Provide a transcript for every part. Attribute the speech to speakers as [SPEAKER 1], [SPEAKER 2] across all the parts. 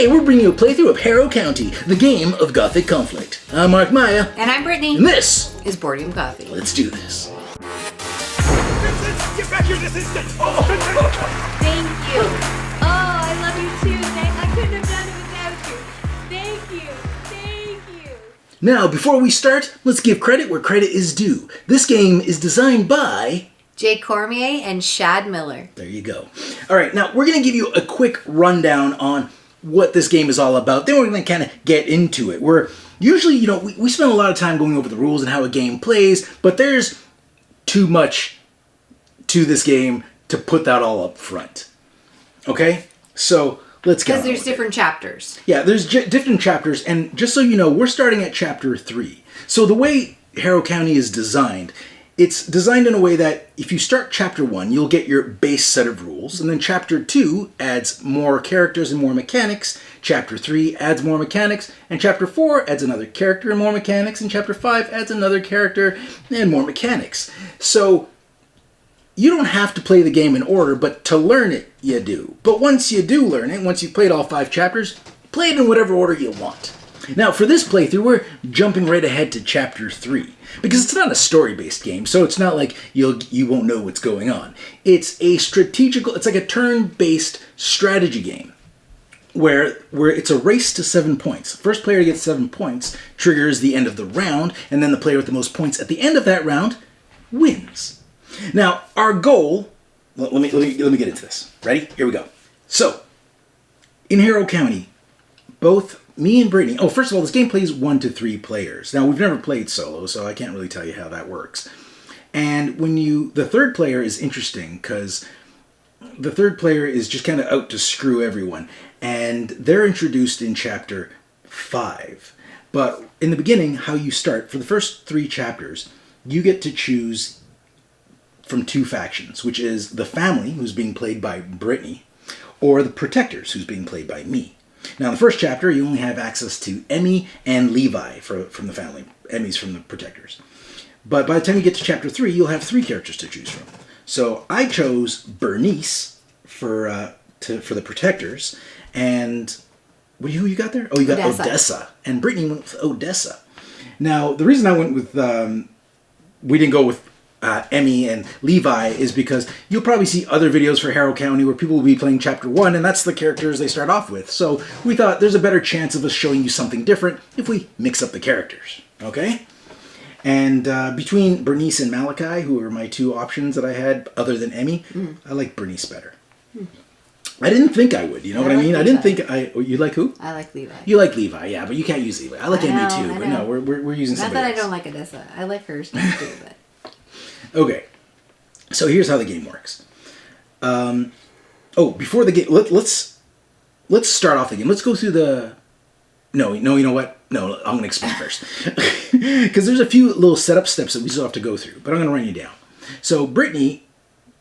[SPEAKER 1] Today we're bringing you a playthrough of Harrow County, the game of Gothic conflict. I'm Mark Maya.
[SPEAKER 2] And I'm Brittany.
[SPEAKER 1] And this
[SPEAKER 2] is Boarding Coffee.
[SPEAKER 1] Let's do this.
[SPEAKER 3] Get back here this instant!
[SPEAKER 2] Thank you. Oh, I love you too. I couldn't have done it without you. Thank you. Thank you.
[SPEAKER 1] Now, before we start, let's give credit where credit is due. This game is designed by
[SPEAKER 2] Jay Cormier and Shad Miller.
[SPEAKER 1] There you go. All right, now we're going to give you a quick rundown on what this game is all about. Then we're going to kind of get into it. We're usually, we spend a lot of time going over the rules and how a game plays, but there's too much to this game to put that all up front. Okay? So let's get on.
[SPEAKER 2] Because there's different chapters.
[SPEAKER 1] Yeah, there's different chapters, and just so you know, we're starting at chapter 3. So the way Harrow County is designed, it's designed in a way that if you start chapter 1, you'll get your base set of rules, and then chapter 2 adds more characters and more mechanics, chapter 3 adds more mechanics, and chapter 4 adds another character and more mechanics, and chapter 5 adds another character and more mechanics. So you don't have to play the game in order, but to learn it, you do. But once you do learn it, once you've played all 5 chapters, play it in whatever order you want. Now, for this playthrough, we're jumping right ahead to chapter 3. Because it's not a story-based game, so it's not like you won't know what's going on. It's it's like a turn-based strategy game where it's a race to 7 points. First player to get 7 points triggers the end of the round, and then the player with the most points at the end of that round wins. Now, our goal, let me get into this. Ready? Here we go. So, in Harrow County, both me and Brittany, first of all, this game plays 1 to 3 players. Now, we've never played solo, so I can't really tell you how that works. And the third player is interesting, because the third player is just kind of out to screw everyone. And they're introduced in chapter 5. But in the beginning, how you start, for the first 3 chapters, you get to choose from 2 factions, which is the family, who's being played by Brittany, or the protectors, who's being played by me. Now, in the first chapter, you only have access to Emmy and Levi from the family. Emmy's from the protectors. But by the time you get to chapter 3, you'll have 3 characters to choose from. So I chose Bernice for the protectors, and who you got there? Oh, you got Odessa. And Brittany went with Odessa. Now, the reason I went with we didn't go with Emmy and Levi is because you'll probably see other videos for Harrow County where people will be playing chapter 1, and that's the characters they start off with. So we thought there's a better chance of us showing you something different if we mix up the characters. Okay? And between Bernice and Malachi, who were my 2 options that I had other than Emmy, I like Bernice better. I didn't think I would, you know what I mean?
[SPEAKER 2] Levi.
[SPEAKER 1] I didn't think you like who?
[SPEAKER 2] I like Levi.
[SPEAKER 1] You like Levi, yeah, but you can't use Levi. I like Emmy too,
[SPEAKER 2] I
[SPEAKER 1] but
[SPEAKER 2] know.
[SPEAKER 1] no, we're using
[SPEAKER 2] Not
[SPEAKER 1] somebody
[SPEAKER 2] that
[SPEAKER 1] else.
[SPEAKER 2] I don't like Odessa. I like hers too, but...
[SPEAKER 1] Okay, so here's how the game works. Before the game, let's start off the game. Let's go through the... No, you know what? No, I'm going to explain first. Because there's a few little setup steps that we still have to go through, but I'm going to run you down. So Brittany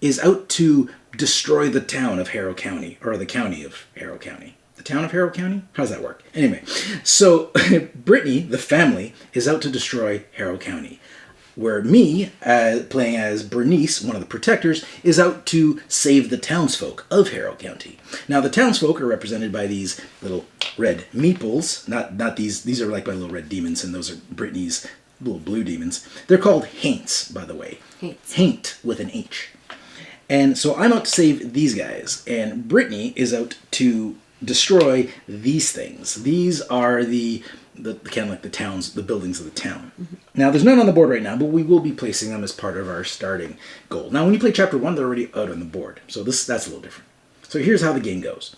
[SPEAKER 1] is out to destroy the town of Harrow County, or the county of Harrow County. The town of Harrow County? How does that work? Anyway, so Brittany, the family, is out to destroy Harrow County, where me, playing as Bernice, one of the protectors, is out to save the townsfolk of Harrow County. Now, the townsfolk are represented by these little red meeples. Not these are like my little red demons, and those are Brittany's little blue demons. They're called haints, by the way. Haint with an H. And so I'm out to save these guys, and Brittany is out to destroy these things. These are the kind of like the buildings of the town. Now, there's none on the board right now, but we will be placing them as part of our starting goal. Now, when you play chapter 1, they're already out on the board, so that's a little different. So here's how the game goes.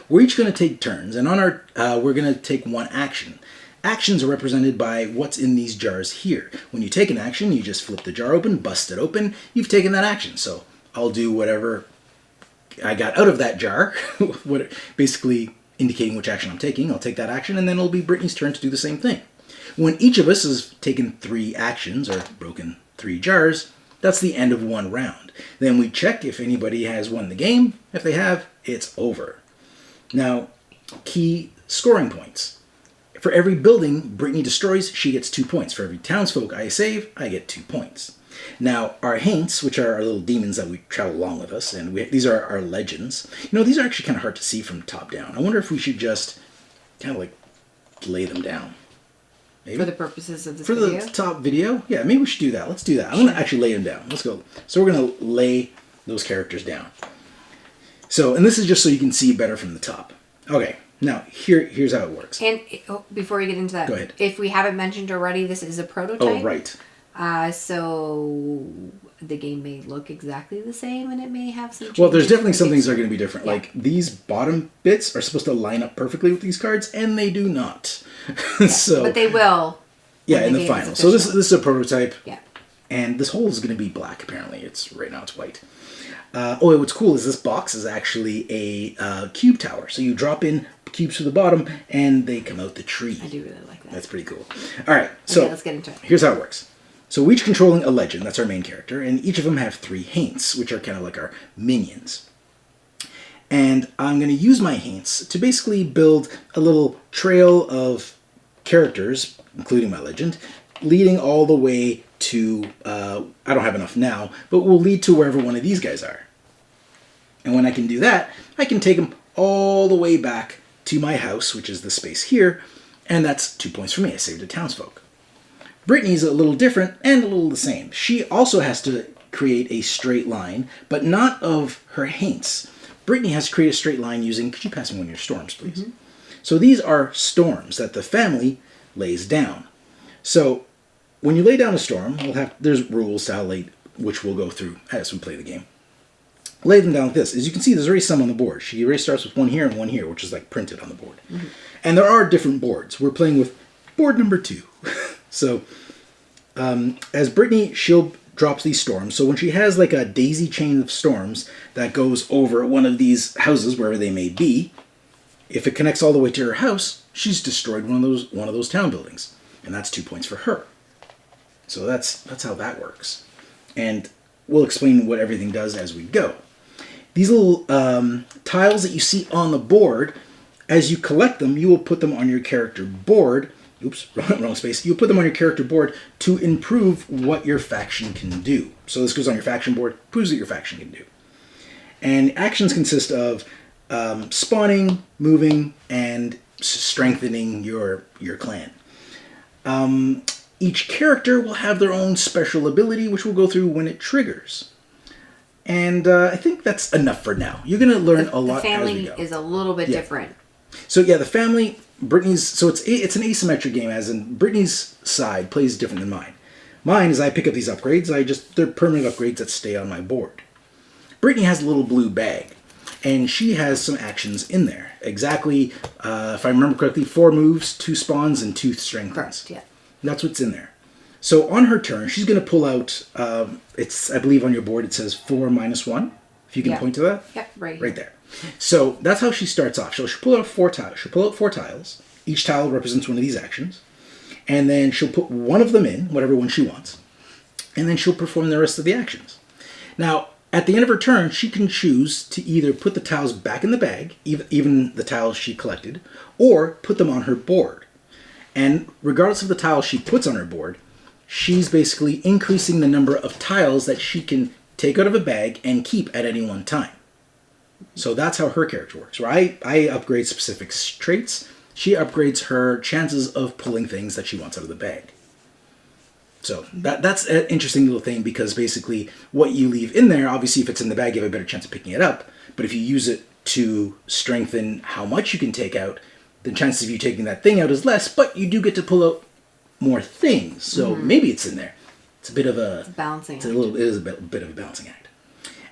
[SPEAKER 1] We're each going to take turns, and on our we're going to take 1 action. Actions are represented by what's in these jars here. When you take an action, you just flip the jar open, bust it open, you've taken that action. So I'll do whatever I got out of that jar, basically indicating which action I'm taking. I'll take that action, and then it'll be Brittany's turn to do the same thing. When each of us has taken 3 actions, or broken 3 jars, that's the end of 1 round. Then we check if anybody has won the game. If they have, it's over. Now, key scoring points. For every building Brittany destroys, she gets 2 points. For every townsfolk I save, I get 2 points. Now, our haints, which are our little demons that we travel along with us, and these are our legends. These are actually kind of hard to see from top down. I wonder if we should just kind of like lay them down. Maybe?
[SPEAKER 2] For the purposes of this
[SPEAKER 1] video? For the top video? Yeah, maybe we should do that. Let's do that. I'm going to actually lay them down. Let's go. So we're going to lay those characters down. So, and this is just so you can see better from the top. Okay, now here's how it works.
[SPEAKER 2] And before we get into that,
[SPEAKER 1] go ahead.
[SPEAKER 2] If we haven't mentioned already, this is a prototype.
[SPEAKER 1] Oh, right.
[SPEAKER 2] So the game may look exactly the same, and it may have some changes.
[SPEAKER 1] Well, there's definitely some things that are going to be different. Yeah. Like these bottom bits are supposed to line up perfectly with these cards, and they do not. So,
[SPEAKER 2] but they will.
[SPEAKER 1] Yeah, in the final. So this is a prototype.
[SPEAKER 2] Yeah.
[SPEAKER 1] And this hole is going to be black. Apparently, right now it's white. What's cool is this box is actually a cube tower. So you drop in cubes to the bottom, and they come out the tree.
[SPEAKER 2] I do really like that.
[SPEAKER 1] That's pretty cool. All right, so
[SPEAKER 2] let's get into it.
[SPEAKER 1] Here's how it works. So we're each controlling a legend, that's our main character, and each of them have 3 haints, which are kind of like our minions. And I'm going to use my haints to basically build a little trail of characters, including my legend, leading all the way to, I don't have enough now, but will lead to wherever one of these guys are. And when I can do that, I can take them all the way back to my house, which is the space here, and that's 2 points for me. I saved a townsfolk. Brittany's a little different and a little the same. She also has to create a straight line, but not of her haints. Brittany has to create a straight line using, could you pass me one of your storms, please? Mm-hmm. So these are storms that the family lays down. So when you lay down a storm, there's rules to how late, which we'll go through as we play the game. Lay them down like this. As you can see, there's already some on the board. She already starts with one here and one here, which is like printed on the board. Mm-hmm. And there are different boards. We're playing with board number 2. So, as Brittany, she'll drops these storms. So when she has like a daisy chain of storms that goes over one of these houses, wherever they may be, if it connects all the way to her house, she's destroyed one of those town buildings, and that's 2 points for her. So that's how that works, and we'll explain what everything does as we go. These little tiles that you see on the board, as you collect them, you will put them on your character board. Oops, wrong space. You'll put them on your character board to improve what your faction can do. So this goes on your faction board, proves what your faction can do. And actions consist of spawning, moving, and strengthening your clan. Each character will have their own special ability, which we'll go through when it triggers. And I think that's enough for now. You're going to learn a lot as we go.
[SPEAKER 2] The family is a little bit different.
[SPEAKER 1] So yeah, the family, Brittany's, so it's an asymmetric game, as in Brittany's side plays different than mine. Mine is I pick up these upgrades, they're permanent upgrades that stay on my board. Brittany has a little blue bag, and she has some actions in there. Exactly, if I remember correctly, 4 moves, 2 spawns, and 2 strengthens.
[SPEAKER 2] Correct, yeah.
[SPEAKER 1] That's what's in there. So on her turn, she's going to pull out, I believe on your board it says 4 - 1, if you can point to that.
[SPEAKER 2] Yep, right
[SPEAKER 1] there. So that's how she starts off. She'll pull out 4 tiles. She'll pull out 4 tiles. Each tile represents one of these actions. And then she'll put one of them in, whatever one she wants. And then she'll perform the rest of the actions. Now, at the end of her turn, she can choose to either put the tiles back in the bag, even the tiles she collected, or put them on her board. And regardless of the tiles she puts on her board, she's basically increasing the number of tiles that she can take out of a bag and keep at any one time. So that's how her character works. Where I upgrade specific traits, she upgrades her chances of pulling things that she wants out of the bag. So that's an interesting little thing, because basically what you leave in there, obviously if it's in the bag, you have a better chance of picking it up. But if you use it to strengthen how much you can take out, the chances of you taking that thing out is less, but you do get to pull out more things. So maybe it's in there. It's a bit of a
[SPEAKER 2] balancing act.
[SPEAKER 1] It is a bit of a balancing act.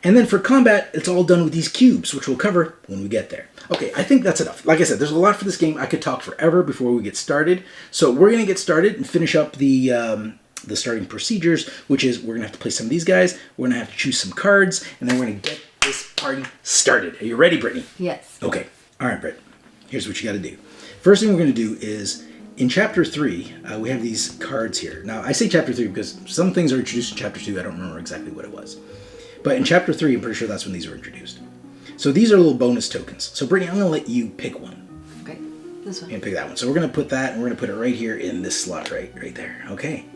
[SPEAKER 1] And then for combat, it's all done with these cubes, which we'll cover when we get there. Okay, I think that's enough. Like I said, there's a lot for this game. I could talk forever before we get started. So we're going to get started and finish up the starting procedures, which is we're going to have to play some of these guys. We're going to have to choose some cards, and then we're going to get this party started. Are you ready, Brittany?
[SPEAKER 2] Yes.
[SPEAKER 1] Okay. All right, Britt. Here's what you got to do. First thing we're going to do is, in Chapter 3, we have these cards here. Now, I say Chapter 3 because some things are introduced in Chapter 2. I don't remember exactly what it was. But in Chapter 3, I'm pretty sure that's when these were introduced. So these are little bonus tokens. So, Brittany, I'm going to let you pick one.
[SPEAKER 2] Okay, this one.
[SPEAKER 1] And pick that one. So we're going to put that, and we're going to put it right here in this slot right there. Okay.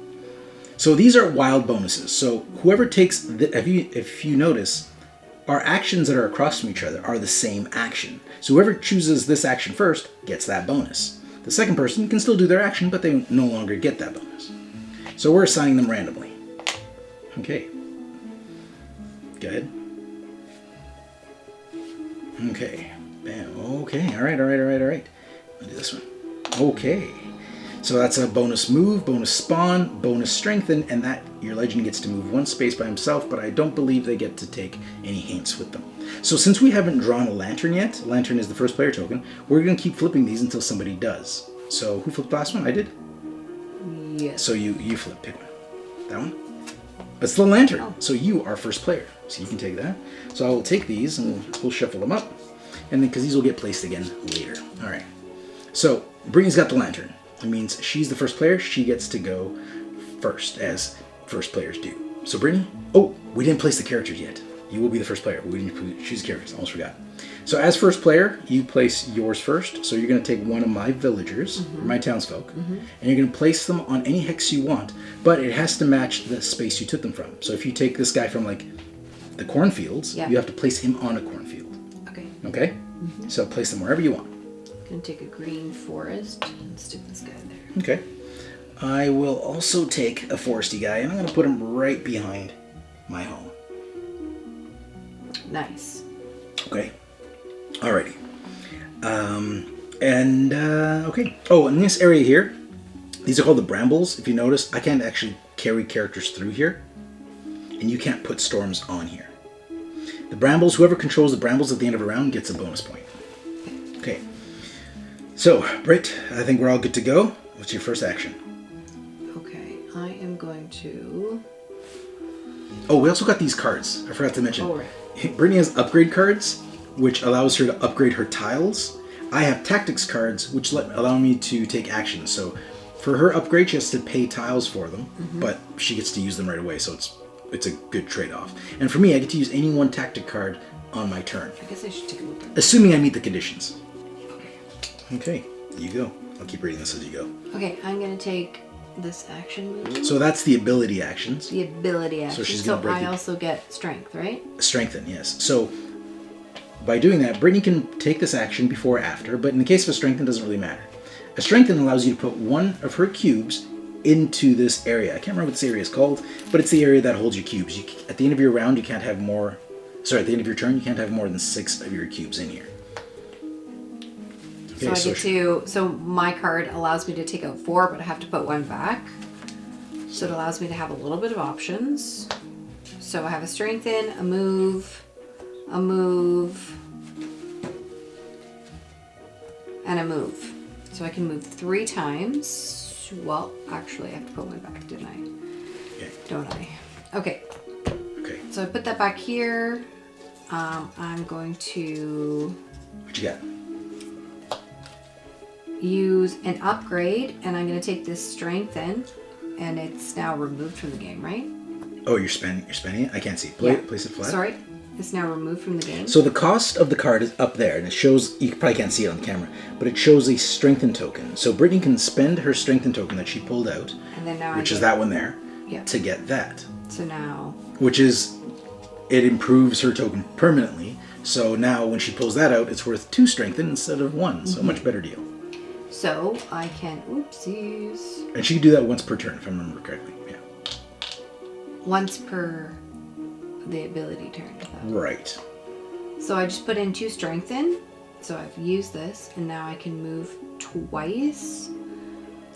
[SPEAKER 1] So these are wild bonuses. So whoever takes, if you notice, our actions that are across from each other are the same action. So whoever chooses this action first gets that bonus. The second person can still do their action, but they no longer get that bonus. So we're assigning them randomly. Okay. Go ahead. Okay. Bam. Okay. All right. I'll do this one. Okay. So that's a bonus move, bonus spawn, bonus strengthen, and that your legend gets to move one space by himself, but I don't believe they get to take any hints with them. So since we haven't drawn a lantern yet, lantern is the first player token, we're going to keep flipping these until somebody does. So who flipped the last one? I did?
[SPEAKER 2] Yes.
[SPEAKER 1] So you flip, pick one. That one? It's the lantern. Oh. So you are first player. So you can take that. So I will take these and we'll shuffle them up. And then, because these will get placed again later. All right. So Brittany's got the lantern. It means she's the first player. She gets to go first, as first players do. So Brittany, oh, we didn't place the characters yet. You will be the first player, but we didn't choose the characters. Almost forgot. So as first player, you place yours first. So you're going to take one of my villagers, or my townsfolk, and you're going to place them on any hex you want, but it has to match the space you took them from. So if you take this guy from like the cornfields, you have to place him on a cornfield.
[SPEAKER 2] Okay.
[SPEAKER 1] Okay? So place them wherever you want.
[SPEAKER 2] I'm going to take a green forest and stick this guy there.
[SPEAKER 1] Okay. I will also take a foresty guy, and I'm going to put him right behind my home.
[SPEAKER 2] Nice.
[SPEAKER 1] Okay. Alrighty. Okay. Oh, in this area here, these are called the brambles. If you notice, I can't actually carry characters through here, and you can't put storms on here. The brambles, whoever controls the brambles at the end of a round gets a bonus point. Okay. So, Britt, I think we're all good to go. What's your first action?
[SPEAKER 2] Okay, I am going to...
[SPEAKER 1] Oh, we also got these cards. I forgot to mention.
[SPEAKER 2] Oh, right.
[SPEAKER 1] Brittany has upgrade cards, which allows her to upgrade her tiles. I have tactics cards, which allow me to take actions. So, for her upgrade, she has to pay tiles for them, but she gets to use them right away, so it's a good trade-off. And for me, I get to use any one tactic card on my turn.
[SPEAKER 2] I guess I should take a look at it.
[SPEAKER 1] Assuming I meet the conditions. Okay, you go. I'll keep reading this as you go.
[SPEAKER 2] Okay, I'm going to take this action move.
[SPEAKER 1] So that's the ability actions.
[SPEAKER 2] The ability action.
[SPEAKER 1] So she's gonna break
[SPEAKER 2] I also get strength, right?
[SPEAKER 1] Strengthen, yes. So by doing that, Brittany can take this action before or after, but in the case of a strengthen, it doesn't really matter. A strengthen allows you to put one of her cubes into this area. I can't remember what this area is called, but it's the area that holds your cubes. At the end of your round, you can't have more... Sorry, at the end of your turn, you can't have more than 6 of your cubes in here. Okay,
[SPEAKER 2] so my card allows me to take out 4, but I have to put 1 back. So it allows me to have a little bit of options. So I have a strengthen, a move, and a move. So I can move 3 times. Well, actually, I have to put 1 back, didn't I?
[SPEAKER 1] Okay.
[SPEAKER 2] Don't I? Okay.
[SPEAKER 1] Okay.
[SPEAKER 2] So I put that back here. I'm going to...
[SPEAKER 1] What you got?
[SPEAKER 2] Use an upgrade, and I'm going to take this strengthen, and it's now removed from the game, right?
[SPEAKER 1] Oh, you're spending it? I can't see. Place it flat.
[SPEAKER 2] Sorry, it's now removed from the game.
[SPEAKER 1] So the cost of the card is up there, and it shows, you probably can't see it on the camera, but it shows a strengthen token. So Brittany can spend her strengthen token that she pulled out,
[SPEAKER 2] and then now
[SPEAKER 1] which is that one there,
[SPEAKER 2] yeah,
[SPEAKER 1] to get that.
[SPEAKER 2] So now...
[SPEAKER 1] Which is, it improves her token permanently. So now when she pulls that out, it's worth 2 strengthen instead of 1. So much better deal.
[SPEAKER 2] So I can, oopsies.
[SPEAKER 1] And she can do that once per turn, if I remember correctly. Yeah.
[SPEAKER 2] Once per the ability turn.
[SPEAKER 1] Right.
[SPEAKER 2] So I just put in 2 strengthen. So I've used this, and now I can move twice.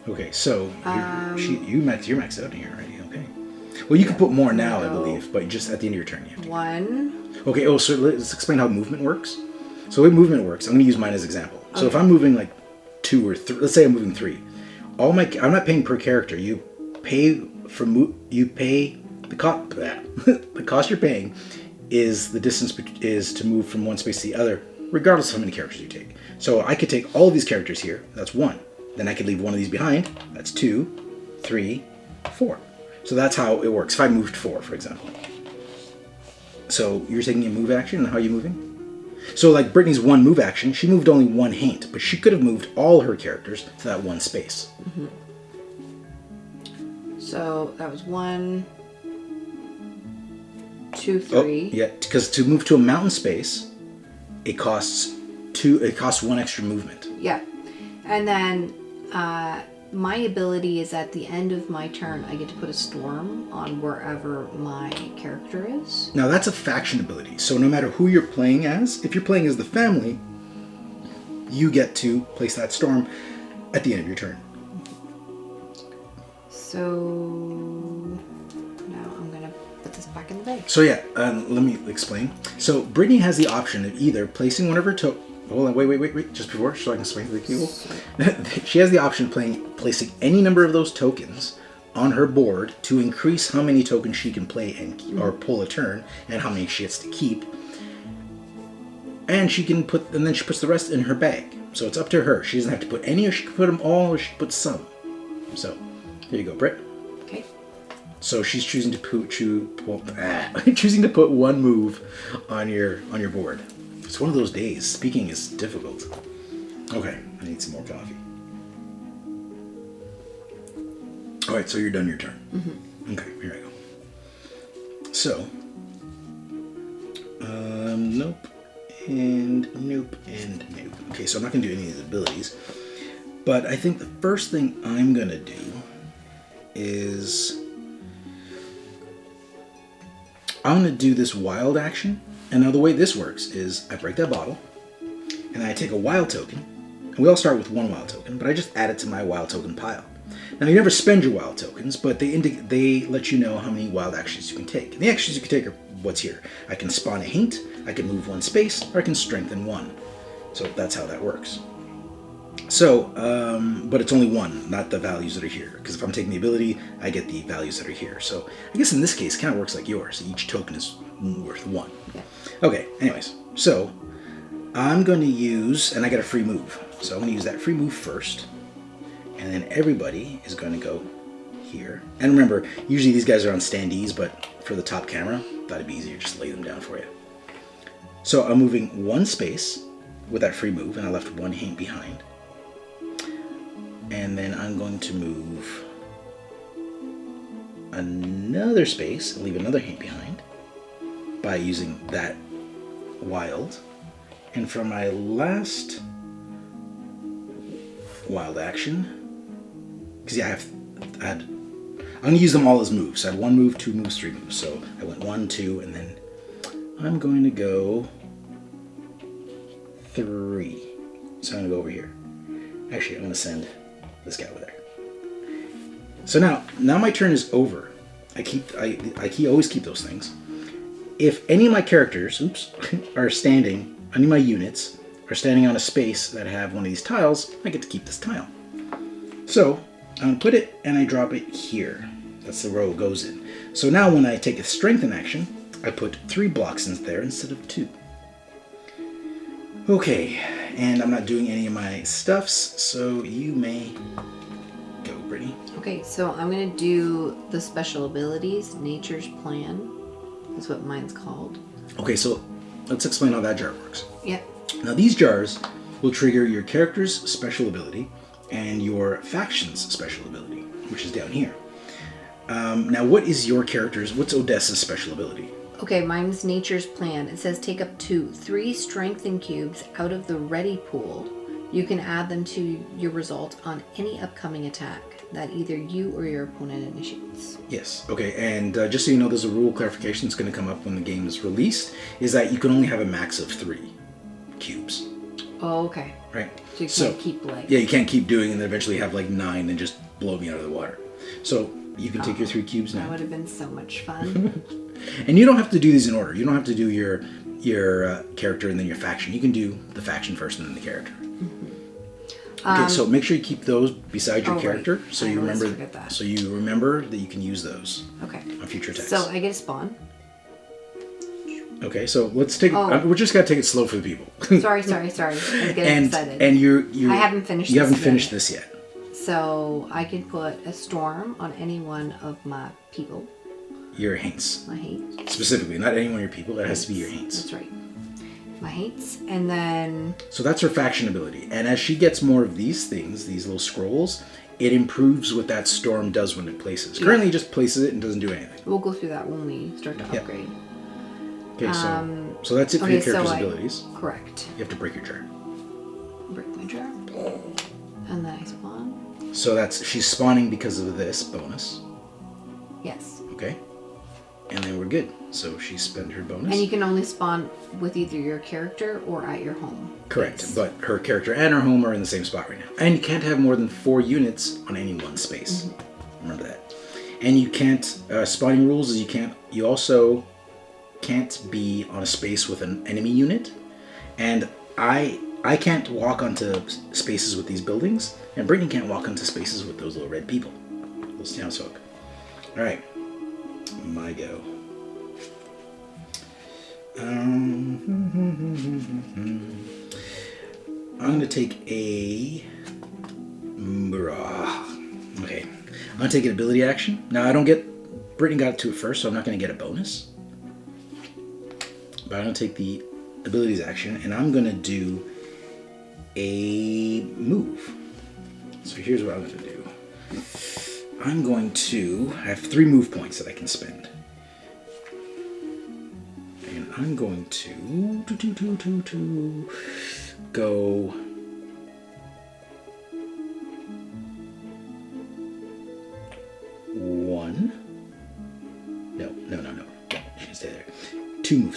[SPEAKER 1] Okay, so you're maxed out here already. Okay. Well, you can put more now, I believe, but just at the end of your turn. You have to
[SPEAKER 2] 1.
[SPEAKER 1] Okay. Oh, so let's explain how movement works. So the way movement works, I'm going to use mine as an example. So if I'm moving like 2 or 3, let's say I'm moving 3. I'm not paying per character. You pay the cost. The cost you're paying is the distance is to move from one space to the other, regardless of how many characters you take. So I could take all of these characters here. That's 1. Then I could leave one of these behind. That's 2, 3, 4. So that's how it works. If I moved 4, for example. So you're taking a move action, and how are you moving? So like Brittany's 1 move action, she moved only 1 haint, but she could have moved all her characters to that 1 space.
[SPEAKER 2] So that was 1, 2, 3.
[SPEAKER 1] Oh, yeah, because to move to a mountain space, it costs 1 extra movement.
[SPEAKER 2] Yeah. And then my ability is at the end of my turn, I get to put a storm on wherever my character is.
[SPEAKER 1] Now that's a faction ability. So no matter who you're playing as, if you're playing as the family, you get to place that storm at the end of your turn.
[SPEAKER 2] So now I'm going to put this back in the bag.
[SPEAKER 1] So yeah, let me explain. So Brittany has the option of either placing one of her hold on, wait, just before, so I can explain to the people. She has the option of placing any number of those tokens on her board to increase how many tokens she can play or pull a turn, and how many she gets to keep. And then she puts the rest in her bag. So it's up to her. She doesn't have to put any, or she can put them all, or she can put some. So here you go, Britt.
[SPEAKER 2] Okay.
[SPEAKER 1] So she's choosing to put one move on your board. It's one of those days. Speaking is difficult. Okay, I need some more coffee. All right, so you're done your turn. Mm-hmm. Okay, here I go. So, nope, and nope, and nope. Okay, so I'm not going to do any of these abilities, but I think the first thing I'm going to do is I'm going to do this wild action. And now the way this works is I break that bottle, and I take a wild token, and we all start with 1 wild token, but I just add it to my wild token pile. Now you never spend your wild tokens, but they let you know how many wild actions you can take. And the actions you can take are what's here. I can spawn a hint, I can move 1 space, or I can strengthen 1. So that's how that works. So, but it's only 1, not the values that are here. Because if I'm taking the ability, I get the values that are here. So I guess in this case, it kind of works like yours. Each token is worth 1.
[SPEAKER 2] Yeah.
[SPEAKER 1] Okay, anyways. So I'm going to use, and I get a free move. So I'm going to use that free move first. And then everybody is going to go here. And remember, usually these guys are on standees, but for the top camera, thought it'd be easier just to lay them down for you. So I'm moving 1 space with that free move, and I left 1 hint behind. And then I'm going to move another space and leave another hint behind by using that wild. And for my last wild action, because yeah, I'm going to use them all as moves. So I had 1 move, 2 moves, 3 moves. So I went 1, 2, and then I'm going to go 3. So I'm going to go over here. Actually, I'm going to send this guy over there. So now my turn is over. I always keep those things. If any of my characters, are standing, any of my units are standing on a space that have one of these tiles, I get to keep this tile. So I'm going to put it and I drop it here. That's the row it goes in. So now when I take a strengthen action, I put 3 blocks in there instead of 2. Okay, and I'm not doing any of my stuffs, so you may go, Brittany.
[SPEAKER 2] Okay, so I'm going to do the special abilities. Nature's Plan is what mine's called.
[SPEAKER 1] Okay, so let's explain how that jar works.
[SPEAKER 2] Yep.
[SPEAKER 1] Now these jars will trigger your character's special ability and your faction's special ability, which is down here. Now what's Odessa's special ability?
[SPEAKER 2] Okay, mine's Nature's Plan. It says take up to 3 strengthen cubes out of the ready pool. You can add them to your result on any upcoming attack that either you or your opponent initiates.
[SPEAKER 1] Yes. Okay, and just so you know, there's a rule clarification that's going to come up when the game is released, is that you can only have a max of 3 cubes.
[SPEAKER 2] Oh, okay.
[SPEAKER 1] Right.
[SPEAKER 2] So you can't keep like...
[SPEAKER 1] Yeah, you can't keep doing and then eventually have like 9 and just blow me out of the water. So you can take your 3 cubes now.
[SPEAKER 2] That would have been so much fun.
[SPEAKER 1] And you don't have to do these in order. You don't have to do your character and then your faction. You can do the faction first and then the character. Mm-hmm. Okay, so make sure you keep those beside your character, right. So you remember that. So you remember that you can use those.
[SPEAKER 2] Okay.
[SPEAKER 1] On future attacks.
[SPEAKER 2] So I get a spawn.
[SPEAKER 1] Okay, so let's take. We're just gotta take it slow for the people.
[SPEAKER 2] Sorry. I'm getting excited.
[SPEAKER 1] And you
[SPEAKER 2] I haven't finished.
[SPEAKER 1] You haven't finished this yet.
[SPEAKER 2] So I can put a storm on any one of my people.
[SPEAKER 1] Your haints.
[SPEAKER 2] My haints.
[SPEAKER 1] Specifically, not any one of your people. That has to be your haints.
[SPEAKER 2] That's right. My hates. And then...
[SPEAKER 1] So that's her faction ability. And as she gets more of these things, these little scrolls, it improves what that storm does when it places. Currently, it just places it and doesn't do anything.
[SPEAKER 2] We'll go through that when we start to upgrade.
[SPEAKER 1] Okay, so that's it for your character's abilities.
[SPEAKER 2] Correct.
[SPEAKER 1] You have to break your jar.
[SPEAKER 2] Break my jar. And then I spawn.
[SPEAKER 1] So she's spawning because of this bonus.
[SPEAKER 2] Yes.
[SPEAKER 1] Okay. And then we're good. So she spent her bonus.
[SPEAKER 2] And you can only spawn with either your character or at your home.
[SPEAKER 1] Correct.
[SPEAKER 2] Yes.
[SPEAKER 1] But her character and her home are in the same spot right now. And you can't have more than 4 units on any one space. Remember that. And you can't, spawning rules is you also can't be on a space with an enemy unit. And I can't walk onto spaces with these buildings. And Brittany can't walk onto spaces with those little red people. Those townsfolk. Alright. My go. I'm going to take a... Okay. I'm going to take an ability action. Now, I don't get... Brittany got to it first, so I'm not going to get a bonus. But I'm going to take the abilities action, and I'm going to do a move. So here's what I'm going to do. I'm going to... I have 3 move points that I can spend. And I'm going to go... One. No. She can stay there. 2 move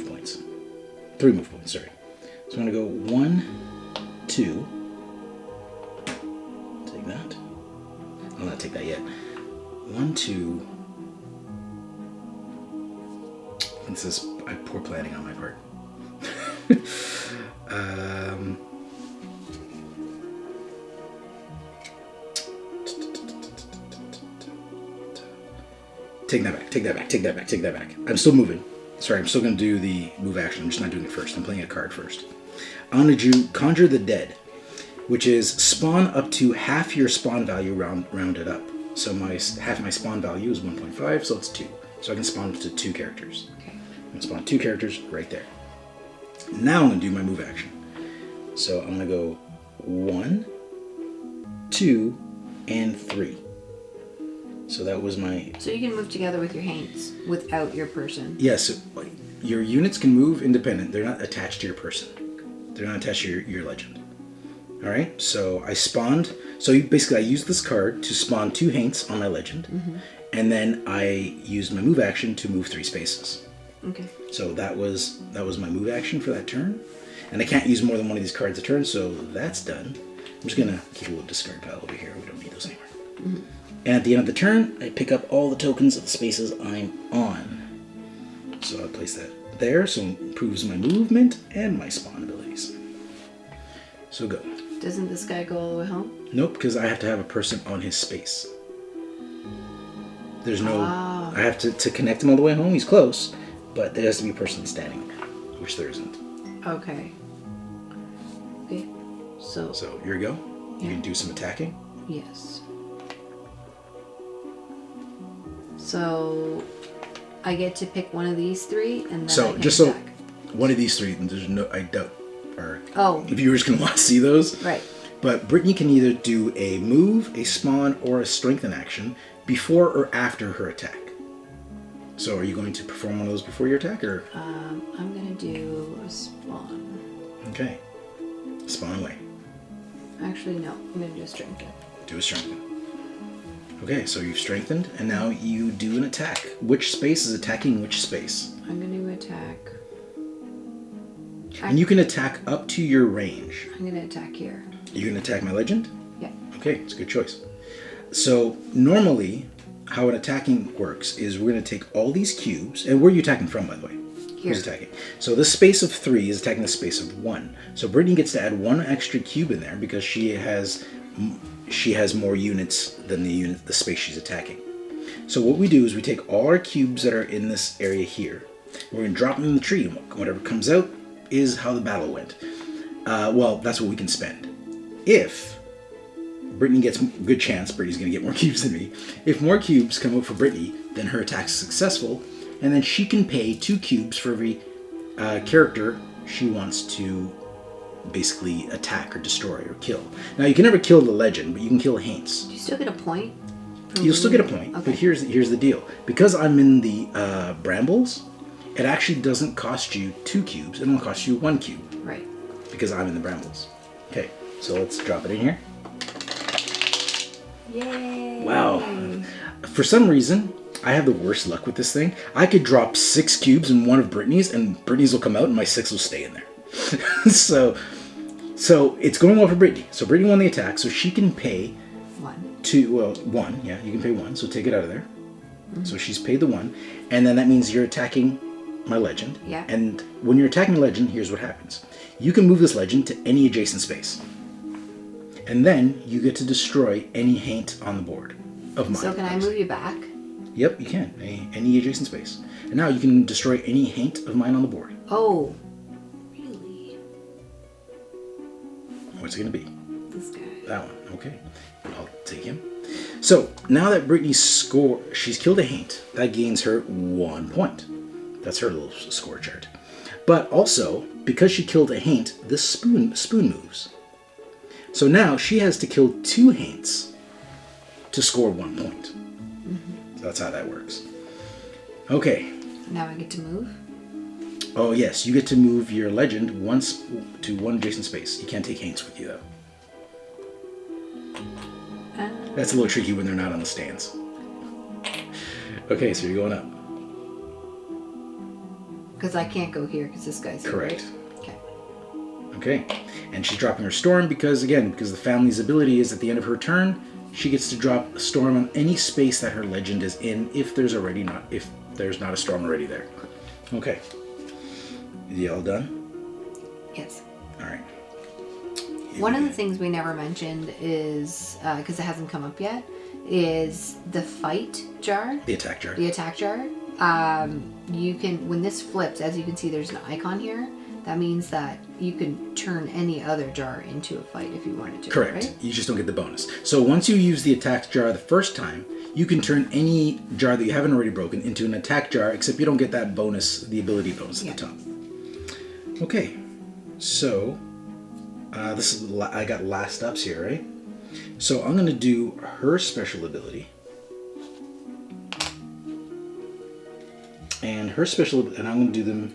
[SPEAKER 1] points. 3 move points, sorry. So I'm going to go 1, 2. Take that. I'll not take that yet. 1, 2. This is poor planning on my part. Take that back. I'm still moving. Sorry, I'm still going to do the move action. I'm just not doing it first. I'm playing a card first. I'm going to do Conjure the Dead, which is spawn up to half your spawn value rounded up. So half my spawn value is 1.5, so it's 2. So I can spawn up to 2 characters.
[SPEAKER 2] Okay.
[SPEAKER 1] I'm going to spawn 2 characters right there. Now I'm going to do my move action. So I'm going to go 1, 2, and 3. So that was my...
[SPEAKER 2] So you can move together with your hands without your person.
[SPEAKER 1] Yes, your units can move independent. They're not attached to your person. They're not attached to your legend. All right, so I spawned... So I used this card to spawn 2 haints on my legend. Mm-hmm. And then I used my move action to move 3 spaces.
[SPEAKER 2] Okay.
[SPEAKER 1] So that was my move action for that turn. And I can't use more than one of these cards a turn, so that's done. I'm just going to keep a little discard pile over here. We don't need those anymore. Mm-hmm. And at the end of the turn, I pick up all the tokens of the spaces I'm on. So I place that there, so it improves my movement and my spawn abilities. So go.
[SPEAKER 2] Doesn't this guy go all the way home?
[SPEAKER 1] Nope, because I have to have a person on his space. There's no... I have to connect him all the way home. He's close, but there has to be a person standing there, which there isn't.
[SPEAKER 2] Okay. Okay, so...
[SPEAKER 1] So, here we go. You can do some attacking.
[SPEAKER 2] Yes. So, I get to pick one of these 3, and then I can
[SPEAKER 1] just
[SPEAKER 2] attack.
[SPEAKER 1] One of these 3, and there's no... I doubt... Or
[SPEAKER 2] the
[SPEAKER 1] viewers can want to see those.
[SPEAKER 2] Right.
[SPEAKER 1] But Brittany can either do a move, a spawn, or a strengthen action before or after her attack. So are you going to perform one of those before your attack, or?
[SPEAKER 2] I'm going to do a spawn.
[SPEAKER 1] Okay. Spawn away.
[SPEAKER 2] Actually, no. I'm going to do a strengthen.
[SPEAKER 1] Do a strengthen. Okay, so you've strengthened, and now you do an attack. Which space is attacking which space?
[SPEAKER 2] I'm going to attack...
[SPEAKER 1] And you can attack up to your range.
[SPEAKER 2] I'm going to attack here.
[SPEAKER 1] You're going to attack my legend?
[SPEAKER 2] Yeah.
[SPEAKER 1] Okay, it's a good choice. So, normally, how an attacking works is we're going to take all these cubes, and where are you attacking from, by the way?
[SPEAKER 2] Here.
[SPEAKER 1] Who's attacking? So this space of 3 is attacking the space of 1. So Brittany gets to add 1 extra cube in there because she has more units than the space she's attacking. So what we do is we take all our cubes that are in this area here, we're going to drop them in the tree, and whatever comes out is how the battle went. Well, that's what we can spend. If Brittany gets a good chance, Brittany's going to get more cubes than me. If more cubes come out for Brittany, then her attack is successful, and then she can pay 2 cubes for every character she wants to basically attack or destroy or kill. Now, you can never kill the legend, but you can kill Haints.
[SPEAKER 2] Do you still get a point?
[SPEAKER 1] You'll still get a point,
[SPEAKER 2] Okay.
[SPEAKER 1] but here's the deal. Because I'm in the brambles, it actually doesn't cost you 2 cubes. It only costs you 1 cube.
[SPEAKER 2] Right.
[SPEAKER 1] Because I'm in the brambles. Okay, so let's drop it in here.
[SPEAKER 2] Yay!
[SPEAKER 1] Wow. For some reason, I have the worst luck with this thing. I could drop 6 cubes in one of Brittany's, and Brittany's will come out, and my 6 will stay in there. So it's going well for Brittany. So Brittany won the attack, so she can pay 1. Yeah, you can pay 1. So take it out of there. Mm-hmm. So she's paid the 1, and then that means you're attacking my legend.
[SPEAKER 2] Yeah.
[SPEAKER 1] And when you're attacking legend, here's what happens. You can move this legend to any adjacent space. And then you get to destroy any Haint on the board of mine.
[SPEAKER 2] So can I move you back?
[SPEAKER 1] Yep, you can. Any adjacent space. And now you can destroy any Haint of mine on the board.
[SPEAKER 2] Oh, really?
[SPEAKER 1] What's it going to be?
[SPEAKER 2] This guy.
[SPEAKER 1] That one. Okay. I'll take him. So now that Brittany's she's killed a Haint. That gains her 1 point. That's her little score chart. But also, because she killed a Haint, this spoon moves. So now she has to kill 2 Haints to score 1 point. Mm-hmm. So that's how that works. Okay.
[SPEAKER 2] Now I get to move?
[SPEAKER 1] Oh yes, you get to move your legend once to one adjacent space. You can't take Haints with you though. That's a little tricky when they're not on the stands. Okay, so you're going up.
[SPEAKER 2] Because I can't go here because this guy's here.
[SPEAKER 1] Correct.
[SPEAKER 2] Right?
[SPEAKER 1] Okay. And she's dropping her storm because the family's ability is at the end of her turn, she gets to drop a storm on any space that her legend is in if there's not a storm already there. Okay. You all done?
[SPEAKER 2] Yes.
[SPEAKER 1] All right.
[SPEAKER 2] One of the things we never mentioned is, because it hasn't come up yet, is the fight jar.
[SPEAKER 1] The attack jar.
[SPEAKER 2] The attack jar. You can, when this flips, as you can see, there's an icon here. That means that you can turn any other jar into a fight if you wanted to.
[SPEAKER 1] Correct.
[SPEAKER 2] Right?
[SPEAKER 1] You just don't get the bonus. So once you use the attack jar the first time, you can turn any jar that you haven't already broken into an attack jar, except you don't get that bonus, the ability bonus at the top. Okay. So I got last ups here, right? So I'm going to do her special ability. And I'm going to do them.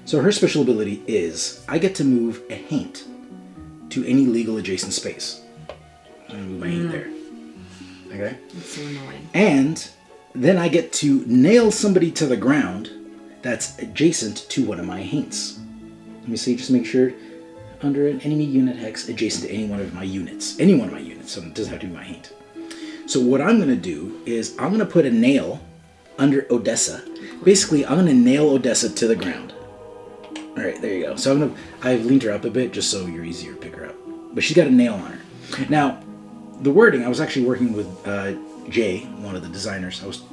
[SPEAKER 1] So her special ability is I get to move a Haint to any legal adjacent space. I'm going to move my Haint there. Okay?
[SPEAKER 2] That's so annoying.
[SPEAKER 1] And then I get to nail somebody to the ground that's adjacent to one of my Haints. Let me see, just make sure under an enemy unit hex adjacent to any one of my units. Any one of my units, so it doesn't have to be my Haint. So what I'm going to do is I'm going to put a nail under Odessa. Basically, I'm going to nail Odessa to the ground. All right, there you go. So I've leaned her up a bit just so you're easier to pick her up. But she's got a nail on her. Now, the wording, I was actually working with Jay, one of the designers. I wasn't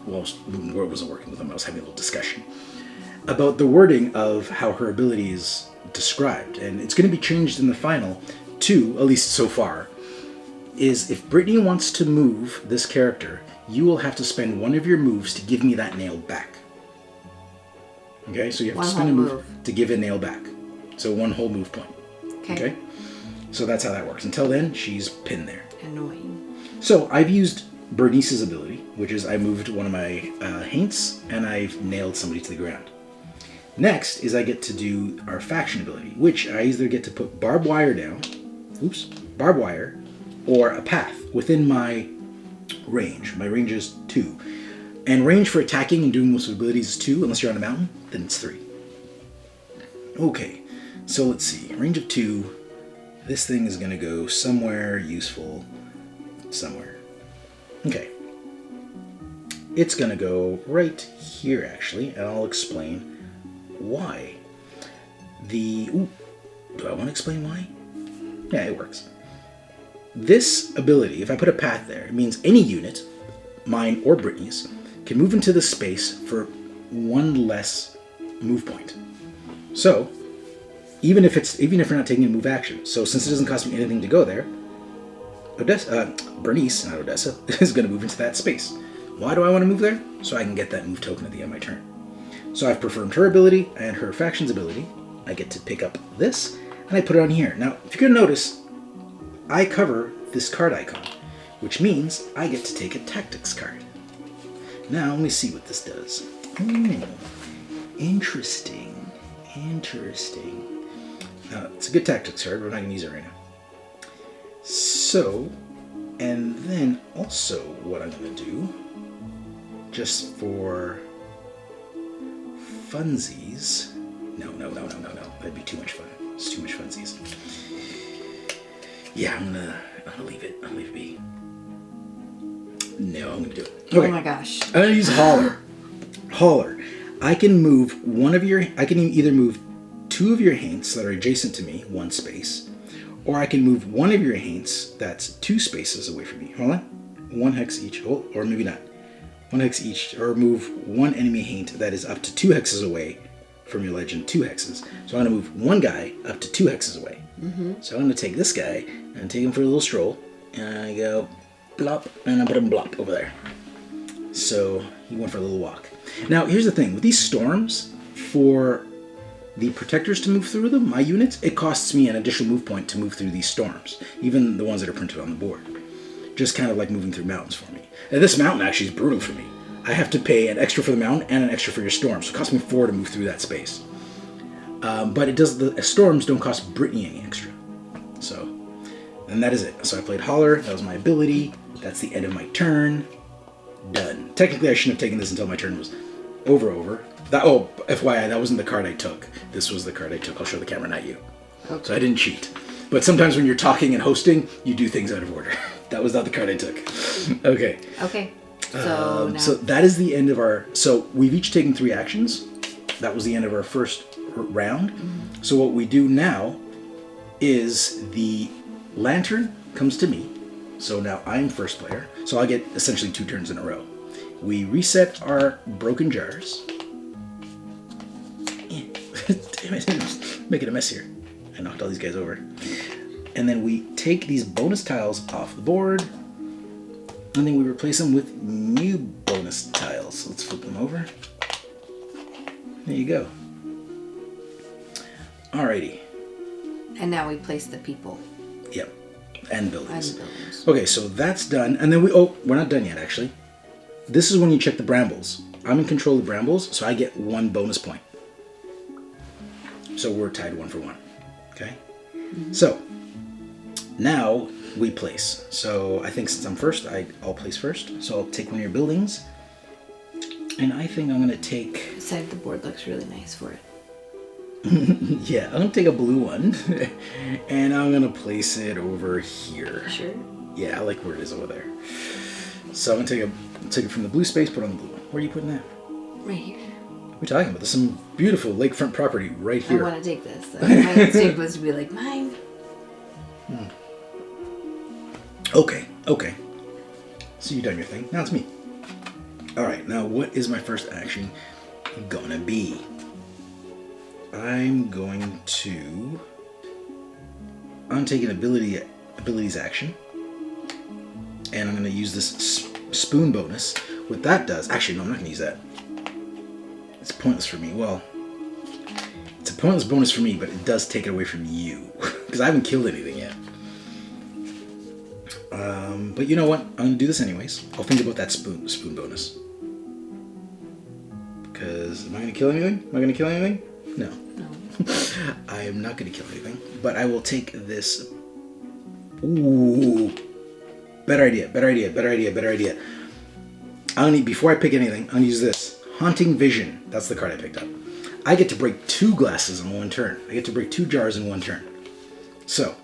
[SPEAKER 1] working with him. I was having a little discussion about the wording of how her ability is described. And it's going to be changed in the final to, at least so far, is if Brittany wants to move this character, you will have to spend one of your moves to give me that nail back. Okay, so you have to spend a move to give a nail back. So one whole move point. Okay? So that's how that works. Until then, she's pinned there.
[SPEAKER 2] Annoying.
[SPEAKER 1] So I've used Bernice's ability, which is I moved one of my Haints and I've nailed somebody to the ground. Next is I get to do our faction ability, which I either get to put barbed wire down, barbed wire, or a path within my range. My range is 2. And range for attacking and doing most abilities is 2, unless you're on a mountain, then it's 3. Okay, so let's see. Range of 2. This thing is going to go somewhere useful. Somewhere. Okay. It's going to go right here, actually, and I'll explain why. Do I want to explain why? Yeah, it works. This ability, if I put a path there, it means any unit, mine or Brittany's, can move into the space for 1 less move point. So, even if you're not taking a move action, so since it doesn't cost me anything to go there, Bernice, not Odessa, is going to move into that space. Why do I want to move there? So I can get that move token at the end of my turn. So I've performed her ability and her faction's ability. I get to pick up this, and I put it on here. Now, if you're going to notice, I cover this card icon, which means I get to take a tactics card. Now, let me see what this does. Interesting. It's a good tactics card. We're not going to use it right now. So, and then also what I'm going to do, just for funsies. No. That'd be too much fun. It's too much funsies. Yeah, I'm gonna leave it. I'll leave it be. No, I'm gonna do it. Okay.
[SPEAKER 2] Oh my gosh.
[SPEAKER 1] I'm gonna use Hauler. Hauler. I can move I can either move 2 of your haints that are adjacent to me, 1 space, or I can move 1 of your haints that's 2 spaces away from me. Hold on. 1 hex each. Oh, or maybe not. 1 hex each, or move 1 enemy haint that is up to 2 hexes away from your legend, 2 hexes. So I'm going to move 1 guy up to 2 hexes away. So I'm going to take this guy and take him for a little stroll, and I go blop, and I put him blop over there. So he went for a little walk. Now here's the thing, with these storms, for the protectors to move through them, my units, it costs me an additional move point to move through these storms, even the ones that are printed on the board. Just kind of like moving through mountains for me. And this mountain actually is brutal for me. I have to pay an extra for the mountain and an extra for your storm, so it costs me 4 to move through that space. But it does, the storms don't cost Brittany any extra. So, and that is it. So I played Holler, that was my ability, that's the end of my turn. Done. Technically I shouldn't have taken this until my turn was over. FYI, that wasn't the card I took. This was the card I took. I'll show the camera, not you. Okay. So I didn't cheat. But sometimes when you're talking and hosting, you do things out of order. That was not the card I took. Okay.
[SPEAKER 2] So now...
[SPEAKER 1] So that is the end of our... So we've each taken 3 actions. That was the end of our first round. So what we do now is the lantern comes to me. So now I'm first player. So I get essentially 2 turns in a row. We reset our broken jars. Damn it, making a mess here. I knocked all these guys over. And then we take these bonus tiles off the board, and then we replace them with new bonus tiles. So let's flip them over. There you go. Alrighty.
[SPEAKER 2] And now we place the people.
[SPEAKER 1] Yep. And buildings.
[SPEAKER 2] And buildings.
[SPEAKER 1] Okay, so that's done. And then we're not done yet, actually. This is when you check the brambles. I'm in control of the brambles, so I get 1 bonus point. So we're tied 1 for 1. Okay? So, now we place. So I think since I'm first, I'll place first. So I'll take 1 of your buildings. And I think I'm going to take...
[SPEAKER 2] The side of the board looks really nice for it.
[SPEAKER 1] Yeah, I'm going to take a blue one. And I'm going to place it over here.
[SPEAKER 2] Sure.
[SPEAKER 1] Yeah, I like where it is over there. So I'm going to take it from the blue space, put it on the blue one. Where are you putting that?
[SPEAKER 2] Right here.
[SPEAKER 1] What are you talking about? There's some beautiful lakefront property right here.
[SPEAKER 2] I want to take this. My instinct was to be like, mine.
[SPEAKER 1] Okay. So you've done your thing. Now it's me. Alright, now what is my first action gonna be? I'm going to... I'm taking abilities action. And I'm going to use this spoon bonus. What that does... Actually, no, I'm not going to use that. It's pointless for me. Well, it's a pointless bonus for me, but it does take it away from you. Because I haven't killed anything yet. But you know what? I'm going to do this anyways. I'll think about that spoon bonus. Because am I going to kill anything? Am I going to kill anything? No. I am not going to kill anything. But I will take this... Ooh. Better idea. I'm going to, before I pick anything, I'm going to use this. Haunting Vision. That's the card I picked up. I get to break 2 glasses in 1 turn. I get to break 2 jars in 1 turn. So,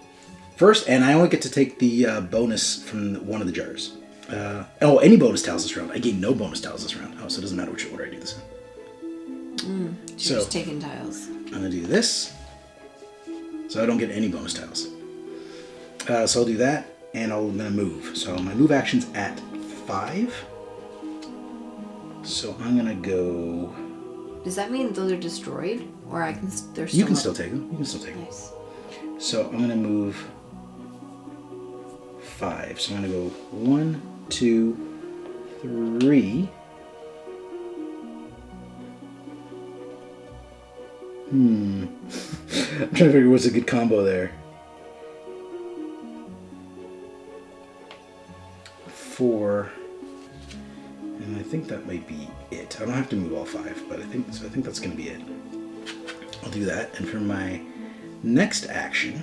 [SPEAKER 1] first, and I only get to take the bonus from one of the jars. Any bonus tiles this round. I gain no bonus tiles this round. So it doesn't matter which order I do this in.
[SPEAKER 2] So you're just taking tiles.
[SPEAKER 1] I'm going to do this. So I don't get any bonus tiles. So I'll do that, and I'm going to move. So my move action's at 5. So I'm going to go...
[SPEAKER 2] Does that mean those are destroyed? Or I can... They're still
[SPEAKER 1] You can still take them.
[SPEAKER 2] Nice.
[SPEAKER 1] So I'm going to move 5. So I'm going to go 1, 2, 3... I'm trying to figure what's a good combo there. 4. And I think that might be it. I don't have to move all 5, but I think that's going to be it. I'll do that. And for my next action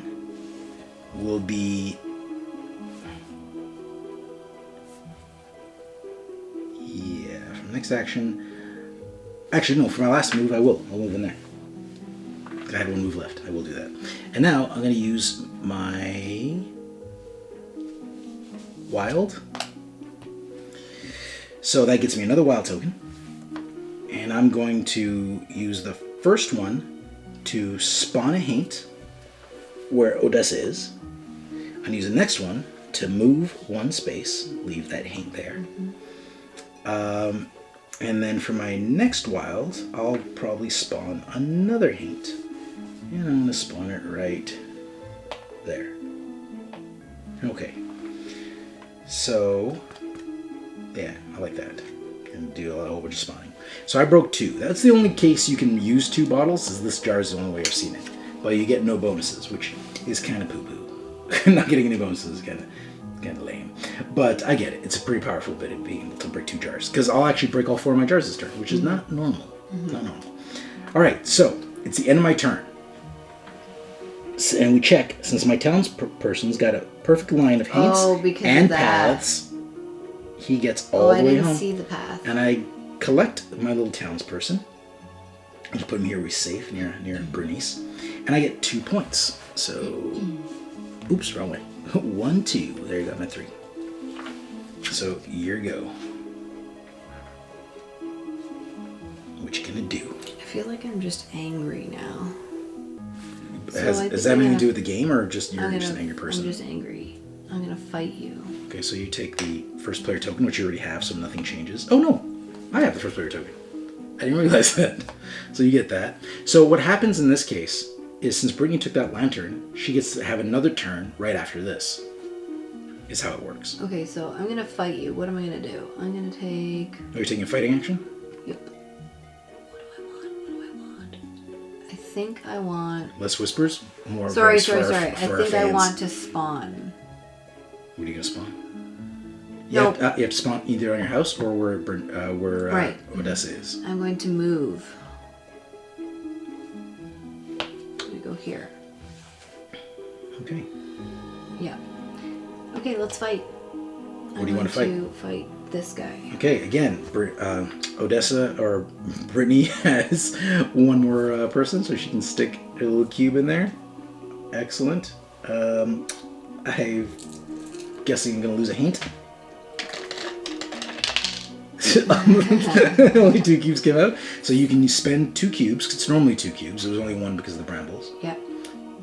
[SPEAKER 1] will be... Yeah, for my next action... Actually, no, for my last move, I'll move in there. I had 1 move left. I will do that. And now I'm going to use my wild. So that gets me another wild token. And I'm going to use the first one to spawn a haint where Odessa is. I'm going to use the next one to move 1 space, leave that haint there. And then for my next wild, I'll probably spawn another haint. And I'm going to spawn it right there. Okay. So, yeah, I like that. And do a whole bunch of spawning. So I broke 2. That's the only case you can use 2 bottles, is this jar is the only way I've seen it. But you get no bonuses, which is kind of poo-poo. Not getting any bonuses is kind of lame. But I get it. It's a pretty powerful bit of being able to break 2 jars. Because I'll actually break all 4 of my jars this turn, which is not normal. Not normal. Alright, so it's the end of my turn. And we check, since my townsperson's got a perfect line of haints and paths, he gets all the way home.
[SPEAKER 2] I didn't see the path.
[SPEAKER 1] And I collect my little townsperson. I just put him here where he's safe, near Bernice. And I get 2 points. So, oops, wrong way. 1, 2. There you go, my 3. So, here you go. What you gonna do?
[SPEAKER 2] I feel like I'm just angry now.
[SPEAKER 1] Does that have anything to do with the game, or just you're just an angry person?
[SPEAKER 2] I'm just angry. I'm gonna fight you.
[SPEAKER 1] Okay, so you take the first player token, which you already have, so nothing changes. Oh no, I have the first player token. I didn't realize that. So you get that. So what happens in this case is, since Brittany took that lantern, she gets to have another turn right after this. Is how it works.
[SPEAKER 2] Okay, so I'm gonna fight you. What am I gonna do? I'm gonna take...
[SPEAKER 1] Are you taking a fighting action?
[SPEAKER 2] Yep. I think I want...
[SPEAKER 1] Less whispers? More
[SPEAKER 2] Sorry.
[SPEAKER 1] voice for
[SPEAKER 2] I think I want to spawn.
[SPEAKER 1] What are you gonna spawn?
[SPEAKER 2] Nope.
[SPEAKER 1] You have to spawn either on your house or where
[SPEAKER 2] Right.
[SPEAKER 1] Odessa is.
[SPEAKER 2] I'm going to move. I'm gonna go here.
[SPEAKER 1] Okay.
[SPEAKER 2] Yeah. Okay, let's fight.
[SPEAKER 1] What do you want to fight?
[SPEAKER 2] To fight this guy.
[SPEAKER 1] Okay, again, Odessa or Brittany has 1 more person, so she can stick a little cube in there. Excellent. I'm guessing I'm going to lose a haint. Only 2 cubes came out. So you can spend 2 cubes, 'cause it's normally 2 cubes. It was only 1 because of the brambles.
[SPEAKER 2] Yeah.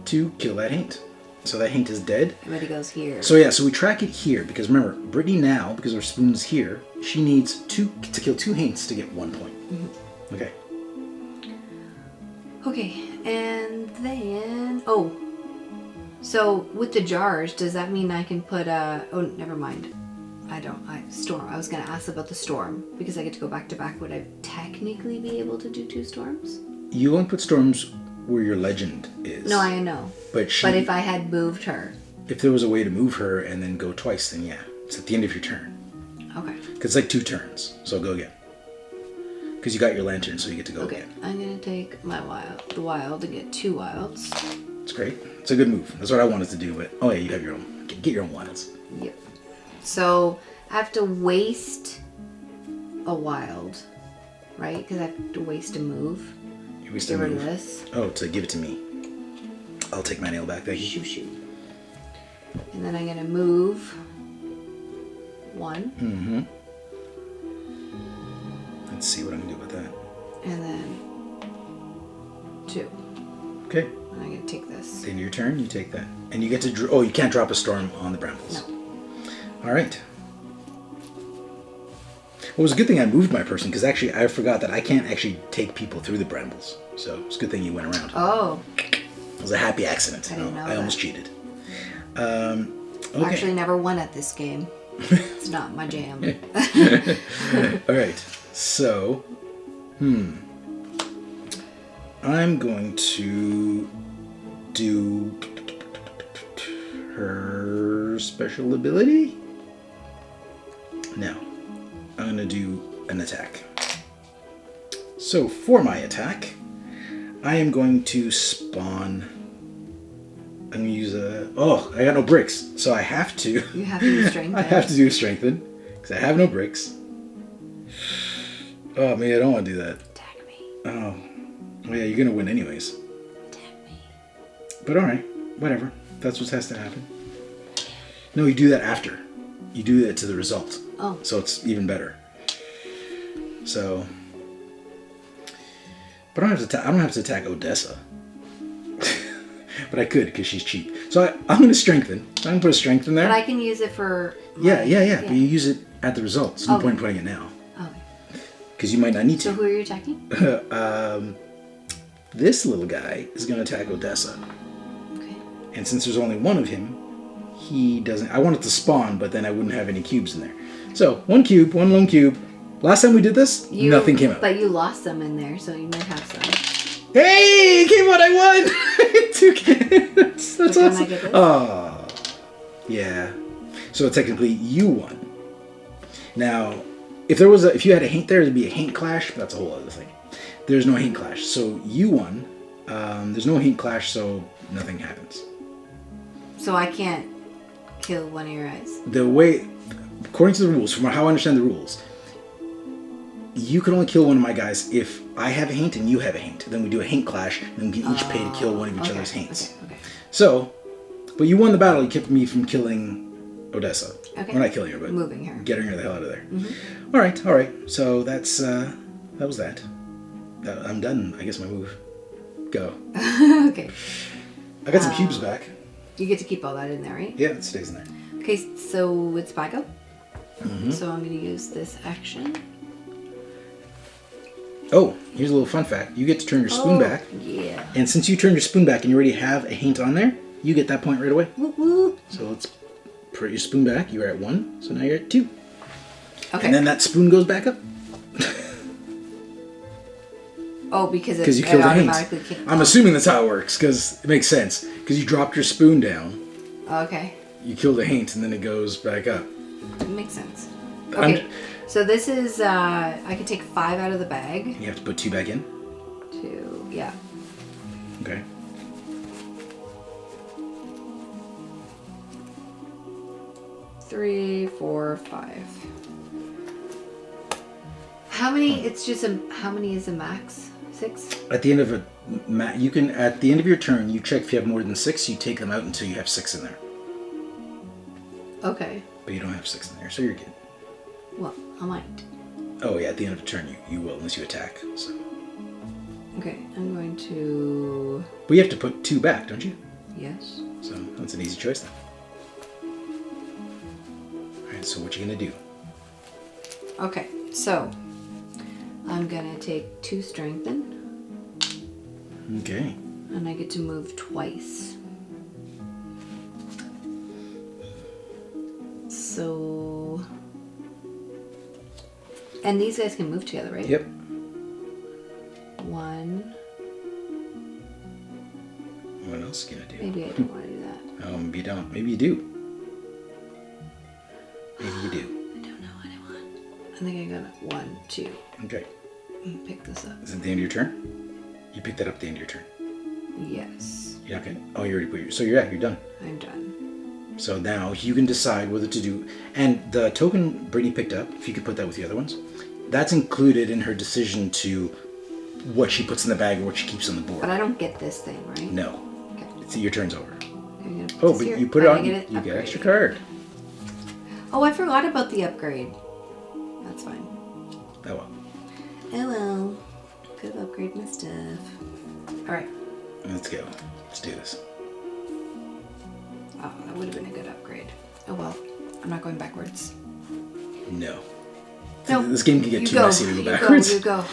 [SPEAKER 1] To kill that haint. So that haint is dead.
[SPEAKER 2] Everybody goes here.
[SPEAKER 1] So yeah, so we track it here, because remember, Brittany now, because her spoon's here, she needs to kill 2 haints to get 1 point. Mm-hmm. Okay.
[SPEAKER 2] Okay, and then... Oh. So, with the jars, does that mean I can put a... Oh, never mind. Storm. I was going to ask about the storm, because I get to go back to back. Would I technically be able to do 2 storms?
[SPEAKER 1] You only put storms where your legend is.
[SPEAKER 2] No, I know. But if I had moved her...
[SPEAKER 1] If there was a way to move her and then go twice, then yeah. It's at the end of your turn.
[SPEAKER 2] Okay.
[SPEAKER 1] Because it's like 2 turns. So go again. Because you got your lantern, so you get to go again.
[SPEAKER 2] I'm going to take my the wild to get 2 wilds.
[SPEAKER 1] It's great. It's a good move. That's what I wanted to do, but... Oh yeah, you have your own. Get your own wilds.
[SPEAKER 2] Yep. So, I have to waste a wild, right? Because I have to waste a move.
[SPEAKER 1] You waste
[SPEAKER 2] Get
[SPEAKER 1] a
[SPEAKER 2] rid
[SPEAKER 1] move.
[SPEAKER 2] of this.
[SPEAKER 1] Oh, to give it to me. I'll take my nail back, thank you.
[SPEAKER 2] Shoot. And then I'm going to move 1.
[SPEAKER 1] Mm-hmm. Let's see what I can do about that.
[SPEAKER 2] And then 2.
[SPEAKER 1] Okay.
[SPEAKER 2] And I'm going to take this.
[SPEAKER 1] Then your turn, you take that. And you get to... Oh, you can't drop a storm on the brambles.
[SPEAKER 2] No.
[SPEAKER 1] All right. Well, it was a good thing I moved my person, because actually I forgot that I can't actually take people through the brambles. So it's a good thing you went around.
[SPEAKER 2] Oh.
[SPEAKER 1] It was a happy accident.
[SPEAKER 2] I didn't know
[SPEAKER 1] I almost cheated. Okay.
[SPEAKER 2] I actually never won at this game. It's not my jam.
[SPEAKER 1] All right. So, I'm going to do her special ability. Now, I'm going to do an attack. So for my attack, I am going to spawn. I'm going to use a. Oh, I got no bricks, so I have to.
[SPEAKER 2] You have to do strengthen.
[SPEAKER 1] I have to do strengthen because I have no bricks. Oh man, I don't want to do that.
[SPEAKER 2] Attack me.
[SPEAKER 1] Oh, well, yeah, you're gonna win anyways.
[SPEAKER 2] Attack me.
[SPEAKER 1] But all right, whatever. That's what has to happen. No, you do that after. You do that to the result.
[SPEAKER 2] Oh.
[SPEAKER 1] So it's even better. So, but I don't have to attack Odessa. But I could because she's cheap. So I'm going to strengthen. I'm going to put a strength in there.
[SPEAKER 2] But I can use it for.
[SPEAKER 1] Yeah. But you use it at the result. So no point in putting it now.
[SPEAKER 2] Okay.
[SPEAKER 1] Because you might not need to.
[SPEAKER 2] So who are you attacking?
[SPEAKER 1] This little guy is going to attack Odessa.
[SPEAKER 2] Okay.
[SPEAKER 1] And since there's only one of him, he doesn't. I want it to spawn, but then I wouldn't have any cubes in there. So one lone cube. Last time we did this, nothing came out.
[SPEAKER 2] But you lost some in there, so you might have some.
[SPEAKER 1] Hey, it came out! I won. 2K. That's
[SPEAKER 2] So
[SPEAKER 1] awesome.
[SPEAKER 2] can I get this?
[SPEAKER 1] Oh, yeah. So technically, you won. Now, if you had a Haint there, there'd be a Haint clash. But that's a whole other thing. There's no Haint clash, so you won. There's no Haint clash, so nothing happens.
[SPEAKER 2] So I can't kill one of your eyes.
[SPEAKER 1] The way, according to the rules, from how I understand the rules, you can only kill one of my guys if I have a Haint and you have a Haint. Then we do a Haint clash, and we can each pay to kill one of each other's Haints.
[SPEAKER 2] Okay.
[SPEAKER 1] So, but you won the battle. You kept me from killing Odessa.
[SPEAKER 2] Okay.
[SPEAKER 1] We're not killing her, but
[SPEAKER 2] moving her.
[SPEAKER 1] getting her the hell out of there. Mm-hmm. All right. So that's that was that. I'm done. I guess my move. Go.
[SPEAKER 2] Okay.
[SPEAKER 1] I got some cubes back.
[SPEAKER 2] You get to keep all that in there, right?
[SPEAKER 1] Yeah, it stays in there.
[SPEAKER 2] Okay, so it's my go.
[SPEAKER 1] Mm-hmm.
[SPEAKER 2] So I'm going to use this action.
[SPEAKER 1] Oh, here's a little fun fact. You get to turn your spoon back.
[SPEAKER 2] Yeah.
[SPEAKER 1] And since you turn your spoon back and you already have a Haint on there, you get that point right away.
[SPEAKER 2] Whoop, whoop.
[SPEAKER 1] So let's put your spoon back. You were at 1, so now you're at 2.
[SPEAKER 2] Okay.
[SPEAKER 1] And then that spoon goes back up.
[SPEAKER 2] Oh, because
[SPEAKER 1] you killed a Haint.
[SPEAKER 2] automatically kicked.
[SPEAKER 1] I'm assuming that's how it works, because it makes sense. Because you dropped your spoon down,
[SPEAKER 2] Okay.
[SPEAKER 1] you killed a Haint, and then it goes back up.
[SPEAKER 2] It makes sense. Okay. So this is, I can take 5 out of the bag.
[SPEAKER 1] You have to put 2 back in?
[SPEAKER 2] 2, yeah.
[SPEAKER 1] Okay.
[SPEAKER 2] Three, 4, 5. How many? It's just how many is a max? 6.
[SPEAKER 1] At the end of at the end of your turn, you check if you have more than 6. You take them out until you have 6 in there.
[SPEAKER 2] Okay.
[SPEAKER 1] But you don't have 6 in there, so you're good.
[SPEAKER 2] Well, I might.
[SPEAKER 1] Oh yeah, at the end of the turn, you will unless you attack. So.
[SPEAKER 2] Okay, I'm going to.
[SPEAKER 1] But you have to put 2 back, don't you?
[SPEAKER 2] Yes.
[SPEAKER 1] So that's an easy choice then. Alright, so what you gonna do?
[SPEAKER 2] Okay, so I'm gonna take 2 strengthen.
[SPEAKER 1] Okay.
[SPEAKER 2] And I get to move twice. So. And these guys can move together, right?
[SPEAKER 1] Yep.
[SPEAKER 2] 1.
[SPEAKER 1] What else can I do?
[SPEAKER 2] Maybe I don't want to do that.
[SPEAKER 1] Maybe you don't. Maybe you do. Maybe you do.
[SPEAKER 2] I don't know what I want. I think I got 1, 2.
[SPEAKER 1] Okay.
[SPEAKER 2] Pick this up.
[SPEAKER 1] Is it the end of your turn? You picked that up at the end of your turn.
[SPEAKER 2] Yes.
[SPEAKER 1] Yeah, okay. Oh, you already put your... So you're done.
[SPEAKER 2] I'm done.
[SPEAKER 1] So now you can decide whether to do... And the token Brittany picked up, if you could put that with the other ones, that's included in her decision to what she puts in the bag or what she keeps on the board.
[SPEAKER 2] But I don't get this thing, right?
[SPEAKER 1] No.
[SPEAKER 2] Okay.
[SPEAKER 1] It's your turn's over.
[SPEAKER 2] I'm gonna put
[SPEAKER 1] Oh,
[SPEAKER 2] this
[SPEAKER 1] but
[SPEAKER 2] here.
[SPEAKER 1] you put it on...
[SPEAKER 2] Get
[SPEAKER 1] You get
[SPEAKER 2] upgrade.
[SPEAKER 1] extra card.
[SPEAKER 2] Oh, I forgot about the upgrade. That's fine.
[SPEAKER 1] Oh, well.
[SPEAKER 2] Oh well. Could have upgraded my stuff. Alright.
[SPEAKER 1] Let's go. Let's do this.
[SPEAKER 2] Oh, that would have been a good upgrade. Oh well. I'm not going backwards.
[SPEAKER 1] No.
[SPEAKER 2] No.
[SPEAKER 1] This game can get
[SPEAKER 2] You
[SPEAKER 1] too
[SPEAKER 2] go.
[SPEAKER 1] messy to go
[SPEAKER 2] You
[SPEAKER 1] backwards.
[SPEAKER 2] You go.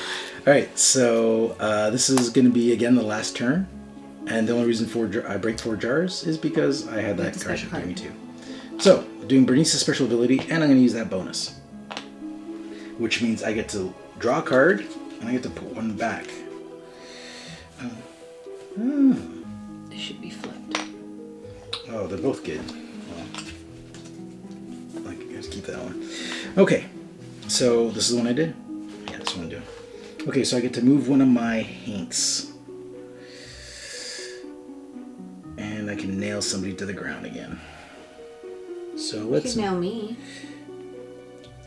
[SPEAKER 1] Alright, so this is going to be, again, the last turn. And the only reason I break 4 jars is because I had that card that gave me 2. So, doing Bernice's special ability, and I'm going to use that bonus. Which means I get to draw a card, and I get to put 1 back.
[SPEAKER 2] They should be flipped.
[SPEAKER 1] Oh, they're both good. Well, let's keep that one. Okay, so this is the one I did? Yeah, this one I'm doing. Okay, so I get to move one of my Hanks. And I can nail somebody to the ground again. So let's...
[SPEAKER 2] You can nail me.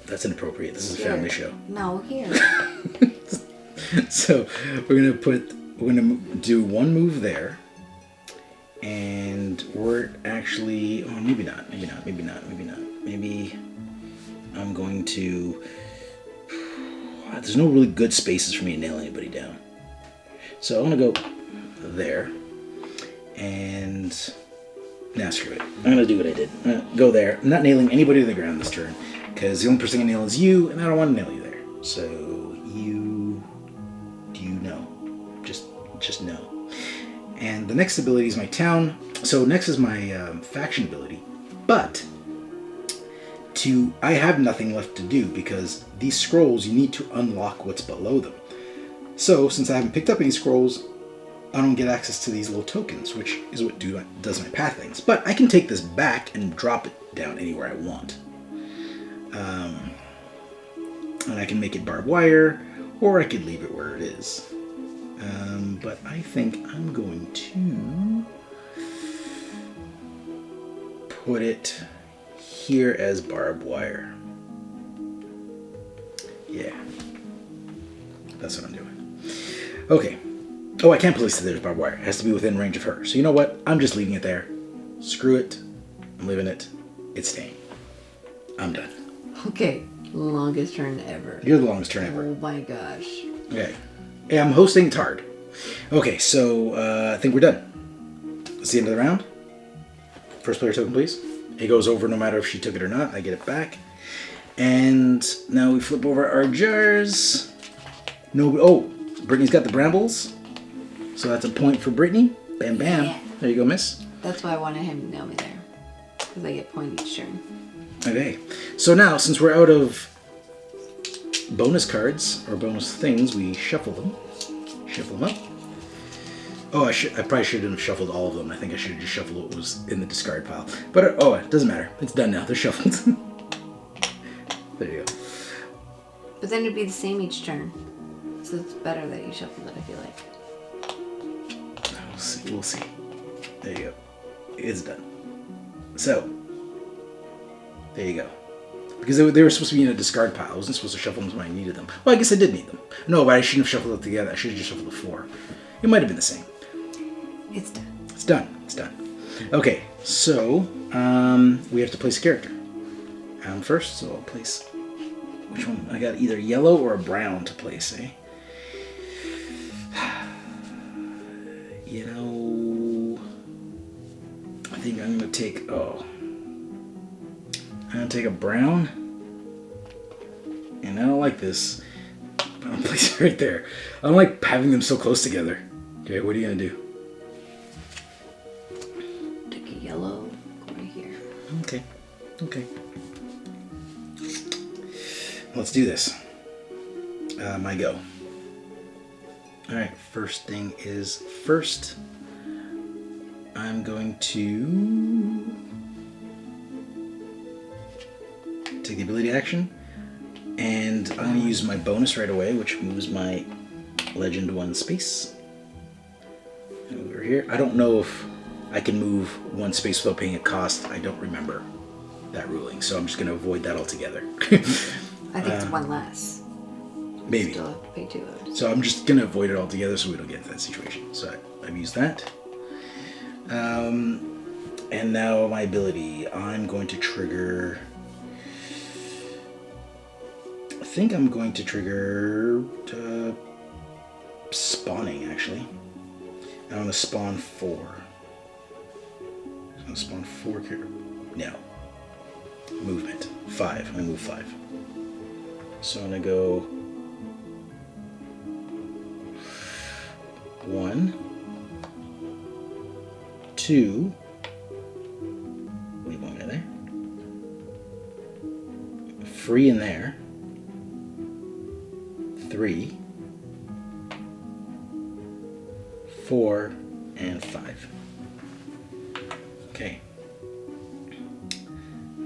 [SPEAKER 1] That's inappropriate. This is a
[SPEAKER 2] Here.
[SPEAKER 1] family show.
[SPEAKER 2] No, here.
[SPEAKER 1] So we're gonna do one move there, and we're actually, maybe I'm going to. There's no really good spaces for me to nail anybody down, so I'm gonna go there, and now screw it. I'm gonna do what I did. I'm gonna go there. I'm not nailing anybody to the ground this turn because the only person I can nail is you, and I don't want to nail you there. So you know. Just know. And the next ability is my town. So next is my faction ability. But I have nothing left to do because these scrolls, you need to unlock what's below them. So since I haven't picked up any scrolls, I don't get access to these little tokens, which is what does my path things. But I can take this back and drop it down anywhere I want. And I can make it barbed wire, or I could leave it where it is. But I think I'm going to put it here as barbed wire. Yeah. That's what I'm doing. Okay. Oh, I can't place it there as barbed wire. It has to be within range of her. So you know what? I'm just leaving it there. Screw it. I'm leaving it. It's staying. I'm done.
[SPEAKER 2] Okay. Longest turn ever.
[SPEAKER 1] You're the longest turn ever.
[SPEAKER 2] Oh my gosh.
[SPEAKER 1] Okay. Hey, I'm hosting. It's hard. Okay, so I think we're done. It's the end of the round. First player token, please. It goes over no matter if she took it or not. I get it back. And now we flip over our jars. No. Oh, Brittany's got the brambles. So that's a point for Brittany. Bam, bam.
[SPEAKER 2] Yeah.
[SPEAKER 1] There you go, miss.
[SPEAKER 2] That's why I wanted him to nail me there. Because I get point each turn.
[SPEAKER 1] Okay. So now, since we're out of bonus cards or bonus things, we shuffle them. Shuffle them up. Oh, I probably shouldn't have shuffled all of them. I think I should have just shuffled what was in the discard pile. But it doesn't matter. It's done now. They're shuffled. There you go.
[SPEAKER 2] But then it'd be the same each turn. So it's better that you shuffled it, I feel like.
[SPEAKER 1] We'll see. There you go. It's done. So, there you go. Because they were supposed to be in a discard pile. I wasn't supposed to shuffle them when I needed them. Well, I guess I did need them. No, but I shouldn't have shuffled it together. I should have just shuffled the 4. It might have been the same.
[SPEAKER 2] It's done.
[SPEAKER 1] It's done. It's done. Okay, so we have to place a character. First, so I'll place... Which one? I got either yellow or a brown to place, eh? You know... I think I'm going to take... I'm going to take a brown. And I don't like this. But I'm going to place it right there. I don't like having them so close together. Okay, what are you going to do?
[SPEAKER 2] Take a yellow, go right here.
[SPEAKER 1] Okay. Let's do this. My go. Alright, first thing is first. I'm going to take the ability action. And I'm going to use my bonus right away, which moves my legend 1 space. Over here. I don't know if I can move 1 space without paying a cost. I don't remember that ruling, so I'm just going to avoid that altogether.
[SPEAKER 2] I think it's 1 less.
[SPEAKER 1] Maybe.
[SPEAKER 2] Still have to pay 2 of it.
[SPEAKER 1] So I'm just going to avoid it altogether so we don't get into that situation. So I've used that. And now my ability. I'm going to trigger... I think I'm going to trigger spawning, actually. I want to spawn 4. I'm going to spawn 4 characters. No. Movement. 5. I'm going to move 5. So I'm going to go 1, 2. Leave 1 guy there. 3 in there. 3, 4, and 5. Okay.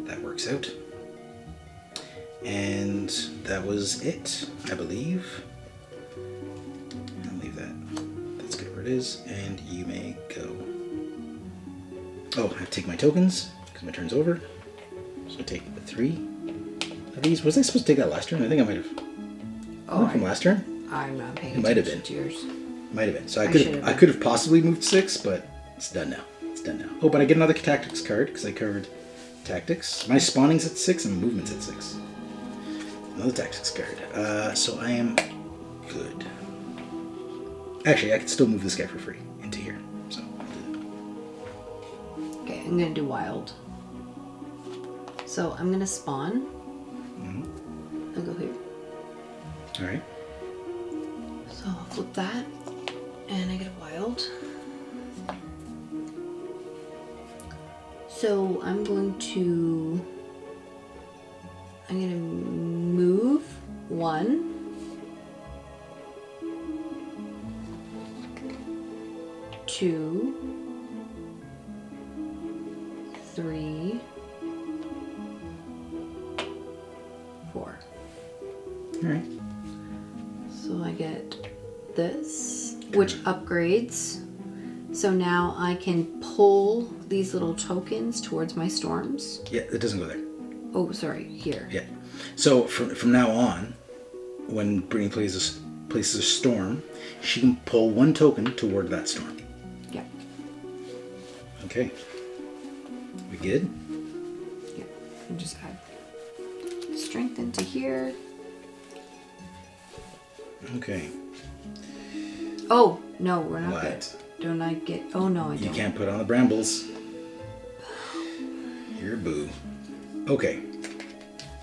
[SPEAKER 1] That works out. And that was it, I believe. I'll leave that. That's good where it is. And you may go. Oh, I have to take my tokens because my turn's over. So I take 3 of these. Was I supposed to take that last turn? I think I might have. Oh, from last turn?
[SPEAKER 2] I'm not paying
[SPEAKER 1] attention. It might have been.
[SPEAKER 2] To yours.
[SPEAKER 1] Might have been. So I could have possibly moved 6, but it's done now. It's done now. Oh, but I get another tactics card because I covered tactics. My spawning's at 6 and my movement's at 6. Another tactics card. So I am good. Actually, I could still move this guy for free into here. So I'll do that.
[SPEAKER 2] Okay, I'm gonna do wild. So I'm gonna spawn. I'll go here.
[SPEAKER 1] All right.
[SPEAKER 2] So I'll flip that, and I get a wild. So I'm gonna move 1. Two, 3, 4.
[SPEAKER 1] All right.
[SPEAKER 2] So I get this, which upgrades. So now I can pull these little tokens towards my storms.
[SPEAKER 1] Yeah, it doesn't go there.
[SPEAKER 2] Oh, sorry, here.
[SPEAKER 1] Yeah. So from now on, when Brittany places a storm, she can pull 1 token toward that storm.
[SPEAKER 2] Yeah.
[SPEAKER 1] Okay. We good?
[SPEAKER 2] Yeah. And just add strength into here.
[SPEAKER 1] Okay.
[SPEAKER 2] Oh, no, we're not
[SPEAKER 1] What?
[SPEAKER 2] good. Don't I get... Oh, no, I don't.
[SPEAKER 1] You can't put on the brambles. You're a boo. Okay.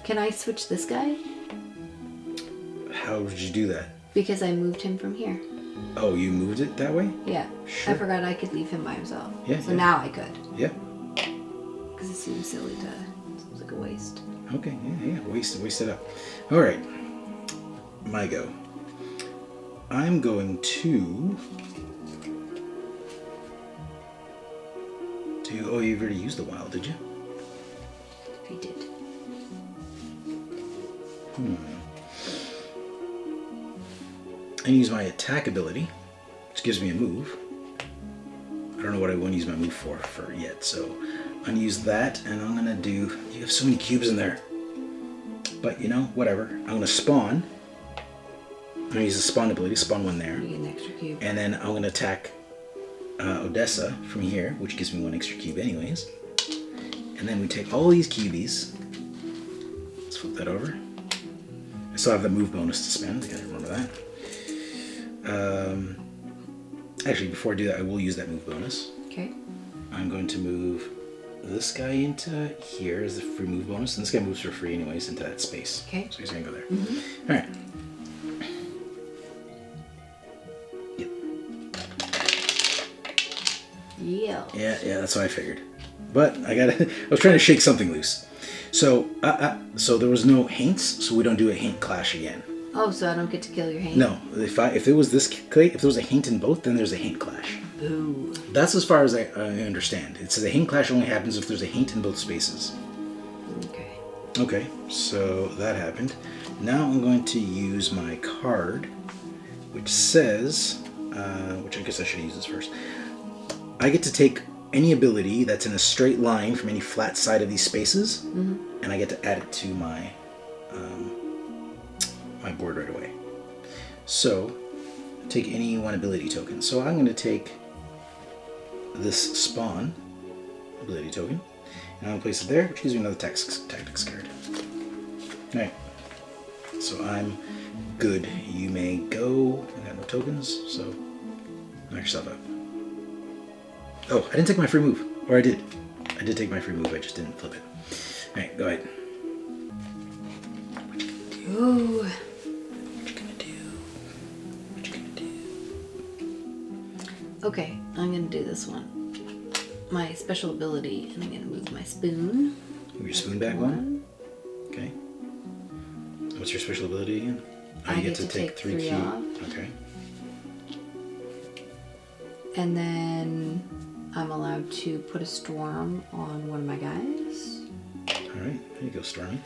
[SPEAKER 2] Can I switch this guy?
[SPEAKER 1] How did you do that?
[SPEAKER 2] Because I moved him from here.
[SPEAKER 1] Oh, you moved it that way?
[SPEAKER 2] Yeah.
[SPEAKER 1] Sure.
[SPEAKER 2] I forgot I could leave him by himself.
[SPEAKER 1] Yeah.
[SPEAKER 2] So now I could.
[SPEAKER 1] Yeah.
[SPEAKER 2] Because it seems silly to... It seems like a waste.
[SPEAKER 1] Okay. Yeah. Waste it up. All right. My go. I'm going to do... Oh, you've already used the wild, did you?
[SPEAKER 2] I did.
[SPEAKER 1] I use my attack ability, which gives me a move. I don't know what I want to use my move for yet, so I'm going to use that, and I'm going to do... You have so many cubes in there. But, you know, whatever. I'm going to spawn. I'm going to use the spawn ability, spawn 1 there.
[SPEAKER 2] You get an extra cube.
[SPEAKER 1] And then I'm going to attack Odessa from here, which gives me 1 extra cube anyways. And then we take all these cubies. Let's flip that over. I still have the move bonus to spend. I gotta remember that. Actually, before I do that, I will use that move bonus.
[SPEAKER 2] Okay.
[SPEAKER 1] I'm going to move this guy into here as the free move bonus, and this guy moves for free anyways into that space.
[SPEAKER 2] Okay.
[SPEAKER 1] So he's gonna go there.
[SPEAKER 2] Mm-hmm.
[SPEAKER 1] All right. Yep.
[SPEAKER 2] Yeah.
[SPEAKER 1] That's what I figured. But I was trying to shake something loose. So, so there was no haints, so we don't do a haint clash again.
[SPEAKER 2] Oh, so I don't get to kill your haint?
[SPEAKER 1] No, if it was this crate, if there was a haint in both, then there's a haint clash.
[SPEAKER 2] Boo.
[SPEAKER 1] That's as far as I understand. It says a haint clash only happens if there's a haint in both spaces.
[SPEAKER 2] Okay.
[SPEAKER 1] Okay, so that happened. Now I'm going to use my card, which says, which I guess I should use this first. I get to take any ability that's in a straight line from any flat side of these spaces, and I get to add it to my my board right away. So, take any 1 ability token. So I'm going to take this spawn ability token, and I'm going to place it there, which gives me another tactics card. Alright, so I'm good. You may go. I got no tokens, so knock yourself out. Oh, I didn't take my free move. Or I did. I did take my free move, I just didn't flip it. Alright, go ahead.
[SPEAKER 2] Ooh.
[SPEAKER 1] What you gonna do? What you gonna do?
[SPEAKER 2] Okay, I'm gonna do this one. My special ability, and I'm gonna move my spoon.
[SPEAKER 1] Move your spoon back 1. Okay. What's your special ability again? Oh,
[SPEAKER 2] I
[SPEAKER 1] you
[SPEAKER 2] get to take 3
[SPEAKER 1] cube.
[SPEAKER 2] off.
[SPEAKER 1] Okay.
[SPEAKER 2] And then I'm allowed to put a storm on one of my guys.
[SPEAKER 1] All right, there you go, Stormy.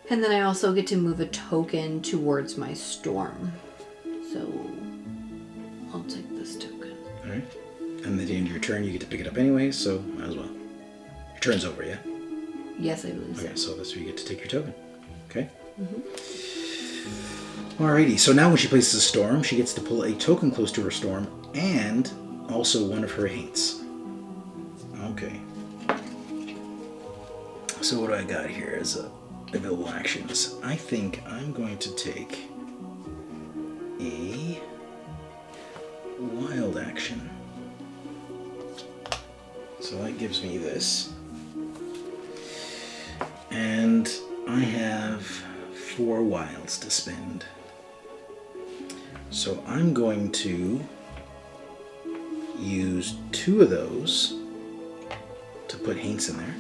[SPEAKER 2] And then I also get to move a token towards my storm. So I'll take this token.
[SPEAKER 1] All right. And at the end of your turn, you get to pick it up anyway, so might as well. Your turn's over, yeah?
[SPEAKER 2] Yes, I believe so.
[SPEAKER 1] Okay, so that's where you get to take your token. Okay? Alrighty, so now when she places a storm, she gets to pull a token close to her storm and also one of her haints. Okay. So what do I got here as available actions? I think I'm going to take a wild action. So that gives me this. And I have 4 wilds to spend. So I'm going to use 2 of those to put haints in there.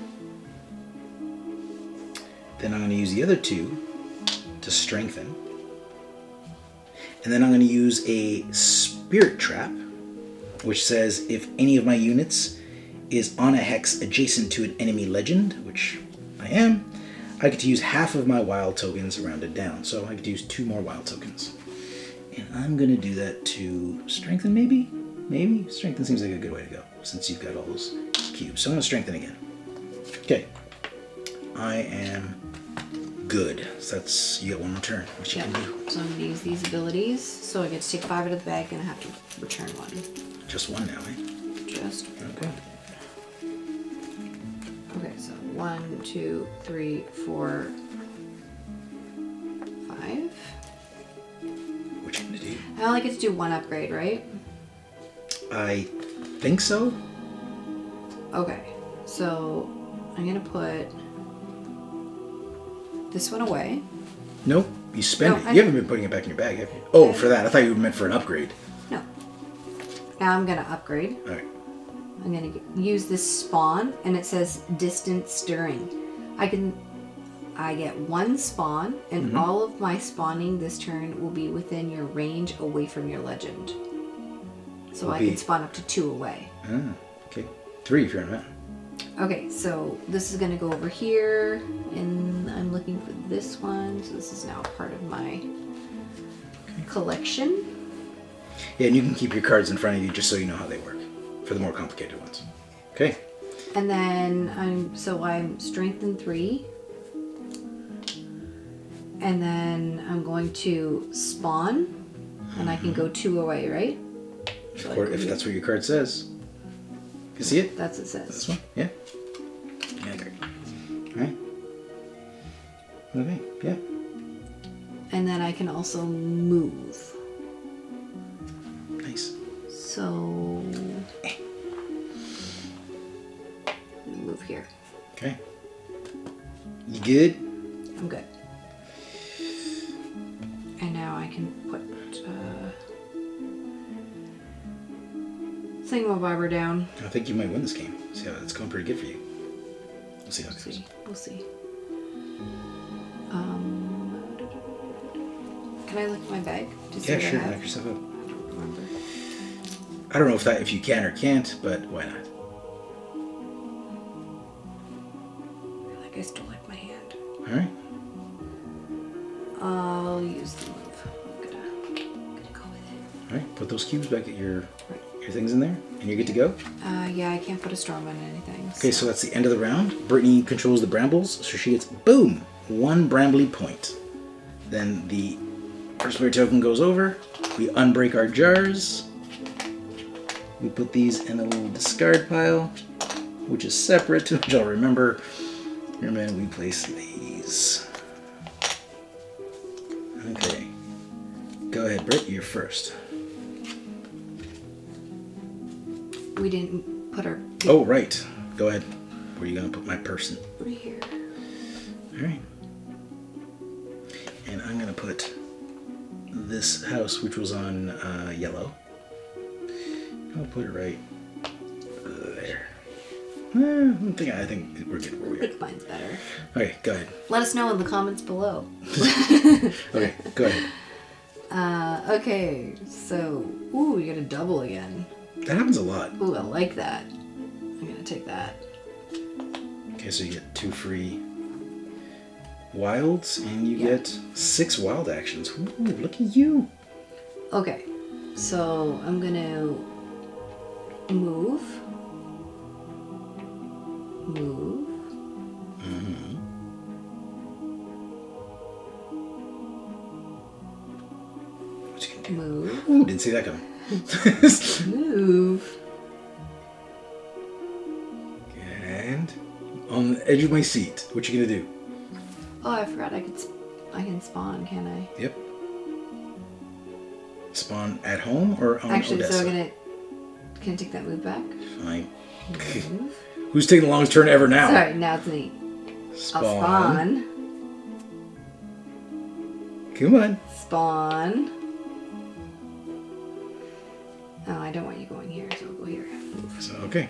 [SPEAKER 1] Then I'm going to use the other 2 to strengthen. And then I'm going to use a spirit trap, which says if any of my units is on a hex adjacent to an enemy legend, which I am, I get to use half of my wild tokens rounded down. So I get to use 2 more wild tokens. And I'm going to do that to strengthen, maybe? Maybe? Strengthen seems like a good way to go, since you've got all those cubes. So I'm going to strengthen again. Okay. I am good. So that's, you got 1 more turn, which you can do.
[SPEAKER 2] So I'm going to use these abilities. So I get to take 5 out of the bag and I have to return 1.
[SPEAKER 1] Just 1 now, eh?
[SPEAKER 2] Just
[SPEAKER 1] Okay.
[SPEAKER 2] Okay, so 1, 2, 3, 4, 5.
[SPEAKER 1] What you gonna do?
[SPEAKER 2] I only get to do 1 upgrade, right?
[SPEAKER 1] I think so.
[SPEAKER 2] Okay, so I'm gonna put this one away.
[SPEAKER 1] Nope. You spend
[SPEAKER 2] No,
[SPEAKER 1] it. You haven't been putting it back in your bag, have you? Oh, for that. I thought you meant for an upgrade.
[SPEAKER 2] No. Now I'm gonna upgrade.
[SPEAKER 1] All right.
[SPEAKER 2] I'm gonna use this spawn, and it says distant stirring. I get 1 spawn, and all of my spawning this turn will be within your range away from your legend. So I can spawn up to 2 away.
[SPEAKER 1] Ah, okay. 3 if you're on a mountain.
[SPEAKER 2] Okay, so this is gonna go over here, and I'm looking for this one. So this is now part of my collection.
[SPEAKER 1] Yeah, and you can keep your cards in front of you just so you know how they work for the more complicated ones. Okay.
[SPEAKER 2] And then I'm strengthened 3. And then I'm going to spawn, and I can go 2 away, right?
[SPEAKER 1] Of course, if that's what your card says. You see it?
[SPEAKER 2] That's what it says.
[SPEAKER 1] This one? Yeah. Yeah, great. All right. Okay, yeah.
[SPEAKER 2] And then I can also move.
[SPEAKER 1] Nice.
[SPEAKER 2] So move here.
[SPEAKER 1] Okay. You good?
[SPEAKER 2] I'm good. And now I can put Thingamabobber down.
[SPEAKER 1] I think you might win this game. See how it's going pretty good for you. We'll see how it goes.
[SPEAKER 2] We'll see. Can I look at my bag? To see
[SPEAKER 1] Yeah,
[SPEAKER 2] what I
[SPEAKER 1] sure.
[SPEAKER 2] have?
[SPEAKER 1] Knock yourself out.
[SPEAKER 2] I don't remember.
[SPEAKER 1] I don't know if you can or can't, but why not?
[SPEAKER 2] I feel like I still like my hand.
[SPEAKER 1] All right.
[SPEAKER 2] I'll use the move. I'm gonna go with it.
[SPEAKER 1] All right. Put those cubes back at your things in there, and you're good to go.
[SPEAKER 2] Yeah, I can't put a storm on anything.
[SPEAKER 1] Okay, so that's the end of the round. Brittany controls the brambles, so she gets, boom, 1 brambly point. Then the first player token goes over. We unbreak our jars. We put these in a little discard pile, which is separate, which I'll remember. And then we place these. Okay. Go ahead, Britt, you're first.
[SPEAKER 2] We didn't put our...
[SPEAKER 1] Oh, right. Go ahead. Where are you going to put my person?
[SPEAKER 2] Right here.
[SPEAKER 1] All right. And I'm going to put this house, which was on yellow. I'll put it right there. I think we're good where we
[SPEAKER 2] I
[SPEAKER 1] are.
[SPEAKER 2] think mine's better.
[SPEAKER 1] Okay, go ahead.
[SPEAKER 2] Let us know in the comments below.
[SPEAKER 1] Okay, go ahead.
[SPEAKER 2] Okay, so... Ooh, we got a double again.
[SPEAKER 1] That happens a lot.
[SPEAKER 2] Ooh, I like that. I'm gonna take that.
[SPEAKER 1] Okay, so you get 2 free wilds, and you get 6 wild actions. Ooh, look at you.
[SPEAKER 2] Okay, so I'm gonna move.
[SPEAKER 1] Mm-hmm. What you gonna do?
[SPEAKER 2] Move.
[SPEAKER 1] Ooh, didn't see that coming.
[SPEAKER 2] Move.
[SPEAKER 1] And on the edge of my seat, what you gonna do?
[SPEAKER 2] Oh, I forgot I can spawn, can I?
[SPEAKER 1] Yep. Spawn at home or on
[SPEAKER 2] Actually,
[SPEAKER 1] Odessa?
[SPEAKER 2] so can I take that move back?
[SPEAKER 1] Fine.
[SPEAKER 2] Move.
[SPEAKER 1] Who's taking the longest turn ever now?
[SPEAKER 2] Sorry, now it's me.
[SPEAKER 1] Spawn.
[SPEAKER 2] I'll spawn.
[SPEAKER 1] Come on.
[SPEAKER 2] Spawn. Oh, I don't want you going here, so I'll go here.
[SPEAKER 1] So, okay.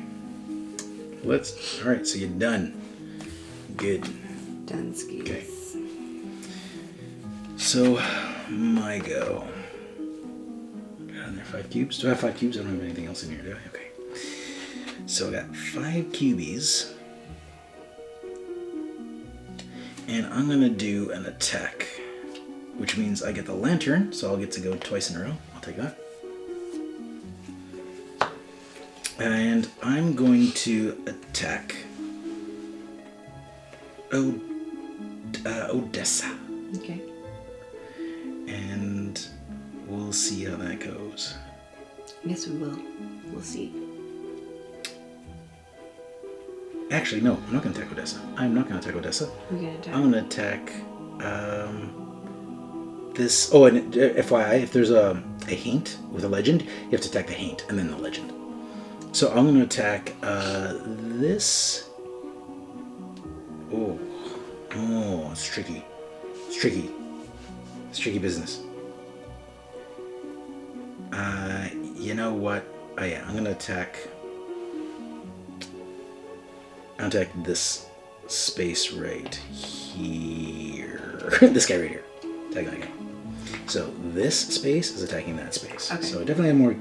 [SPEAKER 1] Alright, so you're done. Good.
[SPEAKER 2] Done skis.
[SPEAKER 1] Okay. So, my go. Got in there 5 cubes. Do I have 5 cubes? I don't have anything else in here, do I? Okay. So I got 5 cubies. And I'm going to do an attack. Which means I get the lantern, so I'll get to go twice in a row. I'll take that. And I'm going to attack Odessa.
[SPEAKER 2] Okay.
[SPEAKER 1] And we'll see how that goes.
[SPEAKER 2] Yes, we will. We'll see.
[SPEAKER 1] Actually, no, I'm not going to attack Odessa. I'm not going to attack Odessa.
[SPEAKER 2] We're gonna attack.
[SPEAKER 1] I'm going to attack this. Oh, and FYI, if there's a haint with a legend, you have to attack the haint and then the legend. So I'm going to attack this. Oh, it's tricky. It's tricky. It's tricky business. You know what? Oh yeah, I'm going to attack. I'll attack this space right here. This guy right here. Attack that guy. So this space is attacking that space.
[SPEAKER 2] Okay.
[SPEAKER 1] So I definitely have more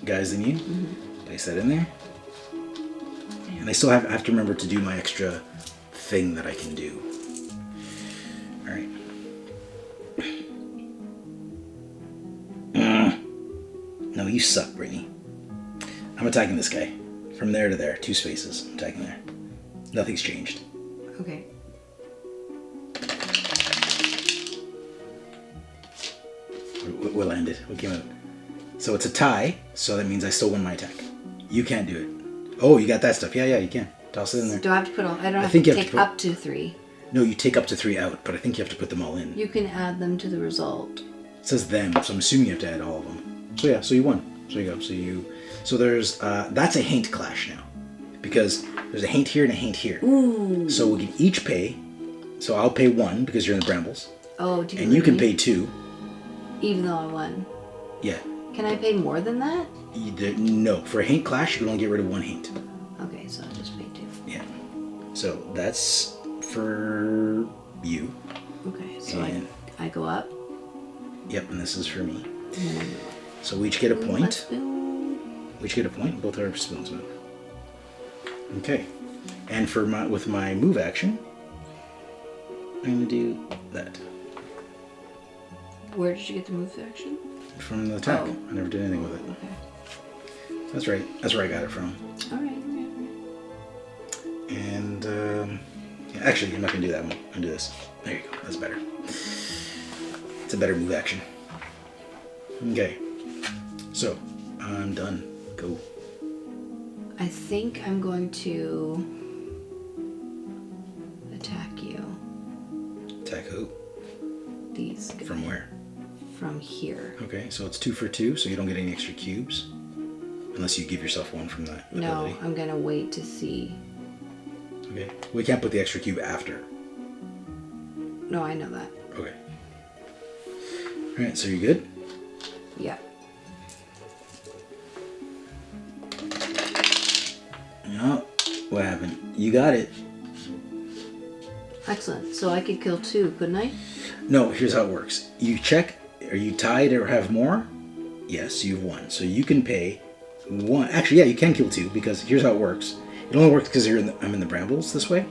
[SPEAKER 1] guys than you.
[SPEAKER 2] Mm-hmm.
[SPEAKER 1] Place that in there. And I still have to remember to do my extra thing that I can do. Alright. No, you suck, Brittany. I'm attacking this guy. From there to there. 2 spaces. I'm attacking there. Nothing's changed.
[SPEAKER 2] Okay.
[SPEAKER 1] What landed? What came out? So it's a tie, so that means I still win my attack. You can't do it. Oh, you got that stuff. Yeah, you can. Toss it in there.
[SPEAKER 2] Do I have to put all? I don't have
[SPEAKER 1] think
[SPEAKER 2] to
[SPEAKER 1] you have
[SPEAKER 2] take
[SPEAKER 1] to put-
[SPEAKER 2] up to 3.
[SPEAKER 1] No, you take up to 3 out, but I think you have to put them all in.
[SPEAKER 2] You can add them to the result.
[SPEAKER 1] It says them, so I'm assuming you have to add all of them. So yeah, so you won. So you go. So there's that's a haint clash now, because there's a haint here and a haint here.
[SPEAKER 2] Ooh.
[SPEAKER 1] So we can each pay. So I'll pay 1 because you're in the brambles,
[SPEAKER 2] Oh, do you
[SPEAKER 1] and you can
[SPEAKER 2] really?
[SPEAKER 1] pay 2.
[SPEAKER 2] Even though I won.
[SPEAKER 1] Yeah.
[SPEAKER 2] Can I pay more than that?
[SPEAKER 1] No, for a haint clash, you can only get rid of 1 haint.
[SPEAKER 2] Okay, so I'll just pay 2.
[SPEAKER 1] Yeah. So that's for you.
[SPEAKER 2] Okay, so
[SPEAKER 1] And-
[SPEAKER 2] I go up.
[SPEAKER 1] Yep, and this is for me.
[SPEAKER 2] And then I move.
[SPEAKER 1] So we each get a
[SPEAKER 2] My
[SPEAKER 1] point.
[SPEAKER 2] spoon.
[SPEAKER 1] We each get a point. Both our spoons move. Okay. And with my move action, I'm gonna do that.
[SPEAKER 2] Where did you get the move action?
[SPEAKER 1] From the attack.
[SPEAKER 2] Oh.
[SPEAKER 1] I never did anything with it.
[SPEAKER 2] Okay.
[SPEAKER 1] That's right. That's where I got it from.
[SPEAKER 2] Alright.
[SPEAKER 1] And yeah, actually, I'm not gonna do that one. I'm gonna do this. There you go. That's better. It's a better move action. Okay. So I'm done. Go.
[SPEAKER 2] I think I'm going to attack you.
[SPEAKER 1] Attack who?
[SPEAKER 2] These guys.
[SPEAKER 1] From where?
[SPEAKER 2] From here.
[SPEAKER 1] Okay, so it's 2 for 2, so you don't get any extra cubes. Unless you give yourself 1 from that
[SPEAKER 2] No,
[SPEAKER 1] ability.
[SPEAKER 2] I'm gonna wait to see.
[SPEAKER 1] Okay. We can't put the extra cube after.
[SPEAKER 2] No, I know that.
[SPEAKER 1] Okay. Alright, so you're good?
[SPEAKER 2] Yeah.
[SPEAKER 1] No. What happened? You got it.
[SPEAKER 2] Excellent. So I could kill 2, couldn't I?
[SPEAKER 1] No, here's how it works. You check, are you tied or have more? Yes, you've won. So you can pay 1. Actually, yeah, you can kill 2 because here's how it works. It only works because I'm in the brambles this way.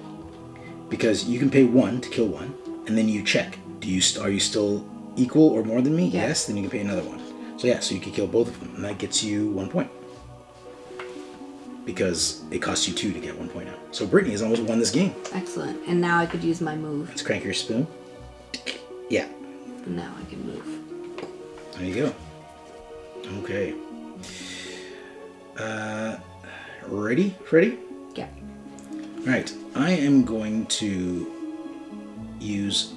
[SPEAKER 1] Because you can pay 1 to kill 1, and then you check. Are you still equal or more than me?
[SPEAKER 2] Yeah.
[SPEAKER 1] Yes. Then you can pay another 1. So yeah, so you can kill both of them, and that gets you 1 point. Because it costs you 2 to get 1 point out. So Brittany has almost won this game.
[SPEAKER 2] Excellent. And now I could use my move.
[SPEAKER 1] Let's crank your spoon. Yeah.
[SPEAKER 2] Now I can move.
[SPEAKER 1] There you go. Okay. Ready, Freddy?
[SPEAKER 2] Yeah.
[SPEAKER 1] All right. I am going to use...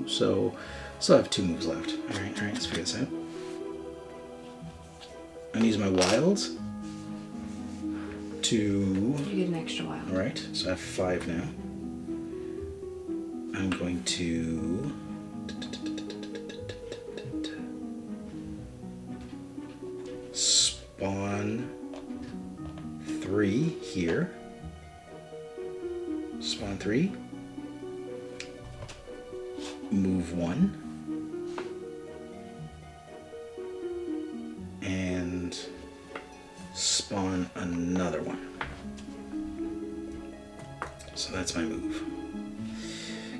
[SPEAKER 1] So I have 2 moves left. All right, let's figure this out. I'm going to use my wilds to...
[SPEAKER 2] You get an extra wild.
[SPEAKER 1] All right, so I have 5 now. I'm going to... Spawn 3 here. Spawn 3. Move 1. And spawn another one. So that's my move.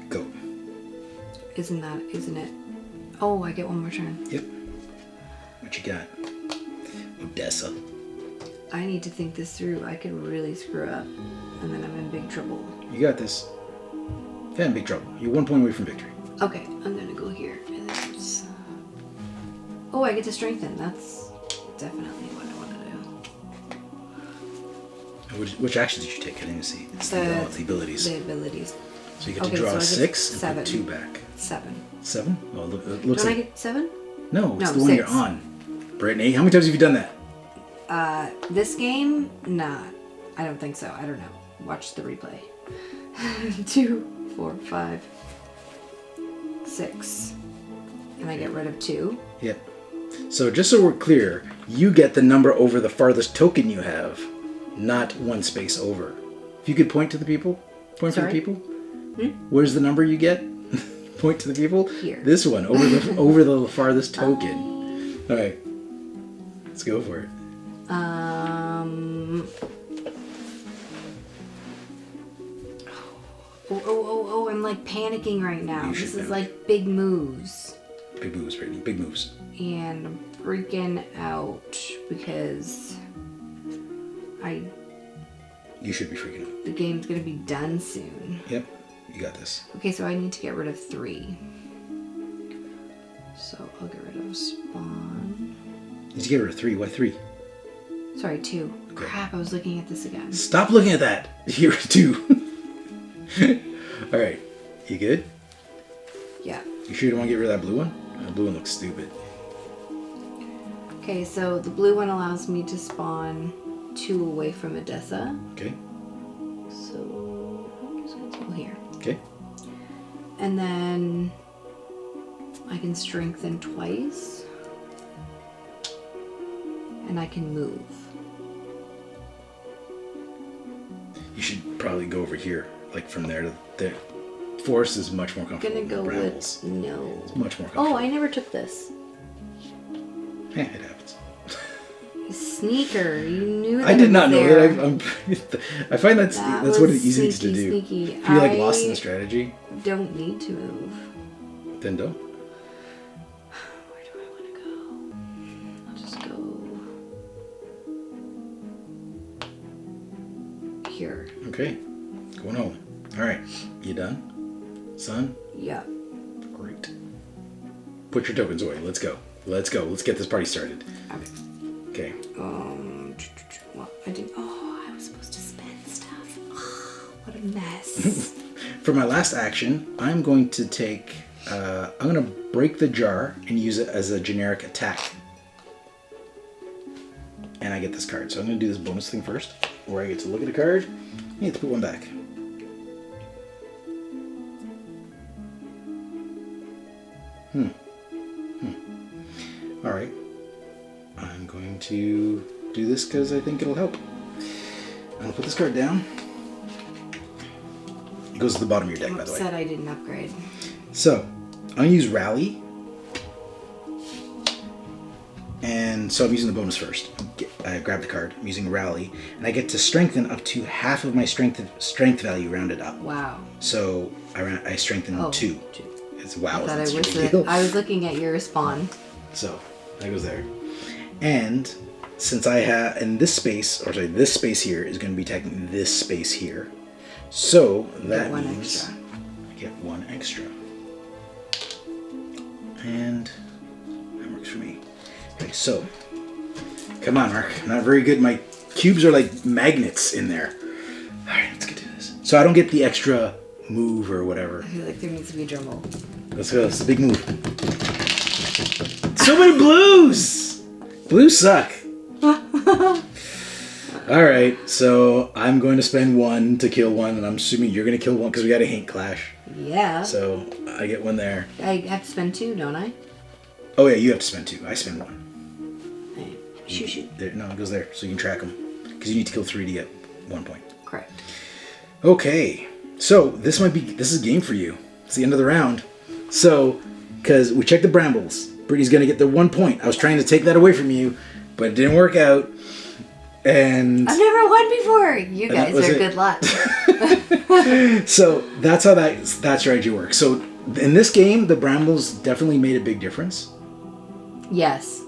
[SPEAKER 1] Go.
[SPEAKER 2] Isn't it? Oh, I get 1 more turn.
[SPEAKER 1] Yep. What you got? Odessa.
[SPEAKER 2] I need to think this through. I could really screw up, and then I'm in big trouble.
[SPEAKER 1] You got this. Yeah, in big trouble. You're 1 point away from victory.
[SPEAKER 2] Okay, I'm gonna go here. And then oh, I get to strengthen. That's definitely what I want to do.
[SPEAKER 1] Which action did you take? I didn't even see. It's the abilities.
[SPEAKER 2] The abilities.
[SPEAKER 1] So you get to draw 6 and put 2 back.
[SPEAKER 2] 7.
[SPEAKER 1] 7? Well, it looks
[SPEAKER 2] Don't
[SPEAKER 1] like...
[SPEAKER 2] I get 7?
[SPEAKER 1] No, it's
[SPEAKER 2] No,
[SPEAKER 1] the one
[SPEAKER 2] 6.
[SPEAKER 1] you're on. Brittany, how many times have you done that?
[SPEAKER 2] This game? Nah. I don't think so. I don't know. Watch the replay. 2, 4, 5, 6. And I get rid of 2.
[SPEAKER 1] Yep. So just so we're clear, you get the number over the farthest token you have, not 1 space over. If you could point to the people. Point
[SPEAKER 2] Sorry?
[SPEAKER 1] to the people. Where's the number you get? Point to the people.
[SPEAKER 2] Here.
[SPEAKER 1] This one, over the farthest token. All right. Let's go for it.
[SPEAKER 2] Oh, I'm like panicking right now.
[SPEAKER 1] You should
[SPEAKER 2] This is
[SPEAKER 1] panic.
[SPEAKER 2] like big moves.
[SPEAKER 1] Big moves, Brittany. Big moves.
[SPEAKER 2] And I'm freaking out because
[SPEAKER 1] You should be freaking out.
[SPEAKER 2] the game's gonna be done soon.
[SPEAKER 1] Yep. You got this.
[SPEAKER 2] Okay, so I need to get rid of 3. So I'll get rid of spawn.
[SPEAKER 1] You need to get rid of 3. Why 3?
[SPEAKER 2] Sorry, 2.
[SPEAKER 1] Okay.
[SPEAKER 2] Crap, I was looking at this again.
[SPEAKER 1] Stop looking at that. Here, 2. All right. You good?
[SPEAKER 2] Yeah.
[SPEAKER 1] You sure you don't want to get rid of that blue one? That blue one looks stupid.
[SPEAKER 2] Okay, so the blue one allows me to spawn 2 away from Odessa.
[SPEAKER 1] Okay.
[SPEAKER 2] So I'm just gonna go here.
[SPEAKER 1] Okay.
[SPEAKER 2] And then I can strengthen twice. And I can move.
[SPEAKER 1] You should probably go over here, like from there to there. Forest is much more
[SPEAKER 2] I'm
[SPEAKER 1] comfortable.
[SPEAKER 2] gonna go
[SPEAKER 1] than brambles.
[SPEAKER 2] with no.
[SPEAKER 1] It's much more comfortable.
[SPEAKER 2] Oh, I never took this.
[SPEAKER 1] Yeah, it happens.
[SPEAKER 2] Sneaker, you knew that.
[SPEAKER 1] I did not know
[SPEAKER 2] there.
[SPEAKER 1] that. I find that's one of the
[SPEAKER 2] was
[SPEAKER 1] easy things to do.
[SPEAKER 2] sneaky.
[SPEAKER 1] If you're like lost in the strategy,
[SPEAKER 2] Don't need to move.
[SPEAKER 1] then don't.
[SPEAKER 2] Where do I want to go? I'll just go here.
[SPEAKER 1] Okay. Going home. All right. You done, son?
[SPEAKER 2] Yeah.
[SPEAKER 1] Great. Put your tokens away. Let's go. Let's go. Let's get this party started. Okay.
[SPEAKER 2] Well, I didn't. Oh, I was supposed to spend stuff. Oh, what a mess.
[SPEAKER 1] For my last action, I'm going to take. I'm going to break the jar and use it as a generic attack. And I get this card. So I'm going to do this bonus thing first, where I get to look at a card. You have to put 1 back. All right. I'm going to do this because I think it'll help. I'm going to put this card down. It goes to the bottom of your deck, by the way.
[SPEAKER 2] Upset I didn't upgrade.
[SPEAKER 1] So, I'm going to use Rally. And so I'm using the bonus first. I grab the card. I'm using Rally. And I get to strengthen up to half of my strength value rounded up.
[SPEAKER 2] Wow.
[SPEAKER 1] So I strengthen 2. It's wow.
[SPEAKER 2] I was looking at your spawn.
[SPEAKER 1] So that goes there. And since I have, and this space here is going to be attacking this space here. So that means I get 1 extra. And that works for me. Okay, so come on, Mark. I'm not very good. My cubes are like magnets in there. All right, let's get to this. So I don't get the extra move or whatever.
[SPEAKER 2] I feel like there needs to be a drum roll.
[SPEAKER 1] Let's go. It's a big move. So many blues. Blues suck. All right, so I'm going to spend 1 to kill 1, and I'm assuming you're going to kill 1 because we got a Haint Clash.
[SPEAKER 2] Yeah.
[SPEAKER 1] So I get 1 there.
[SPEAKER 2] I have to spend 2, don't I?
[SPEAKER 1] Oh yeah, you have to spend 2. I spend 1.
[SPEAKER 2] Hey, shoot.
[SPEAKER 1] There, no, it goes there, so you can track them. Because you need to kill 3 to get 1 point.
[SPEAKER 2] Correct.
[SPEAKER 1] Okay, so this is a game for you. It's the end of the round. So, because we checked the brambles, Brittany's going to get the 1 point. I was trying to take that away from you, but it didn't work out. And
[SPEAKER 2] I've never won before. You guys are good luck.
[SPEAKER 1] So that's how that strategy works. So in this game, the brambles definitely made a big difference.
[SPEAKER 2] Yes.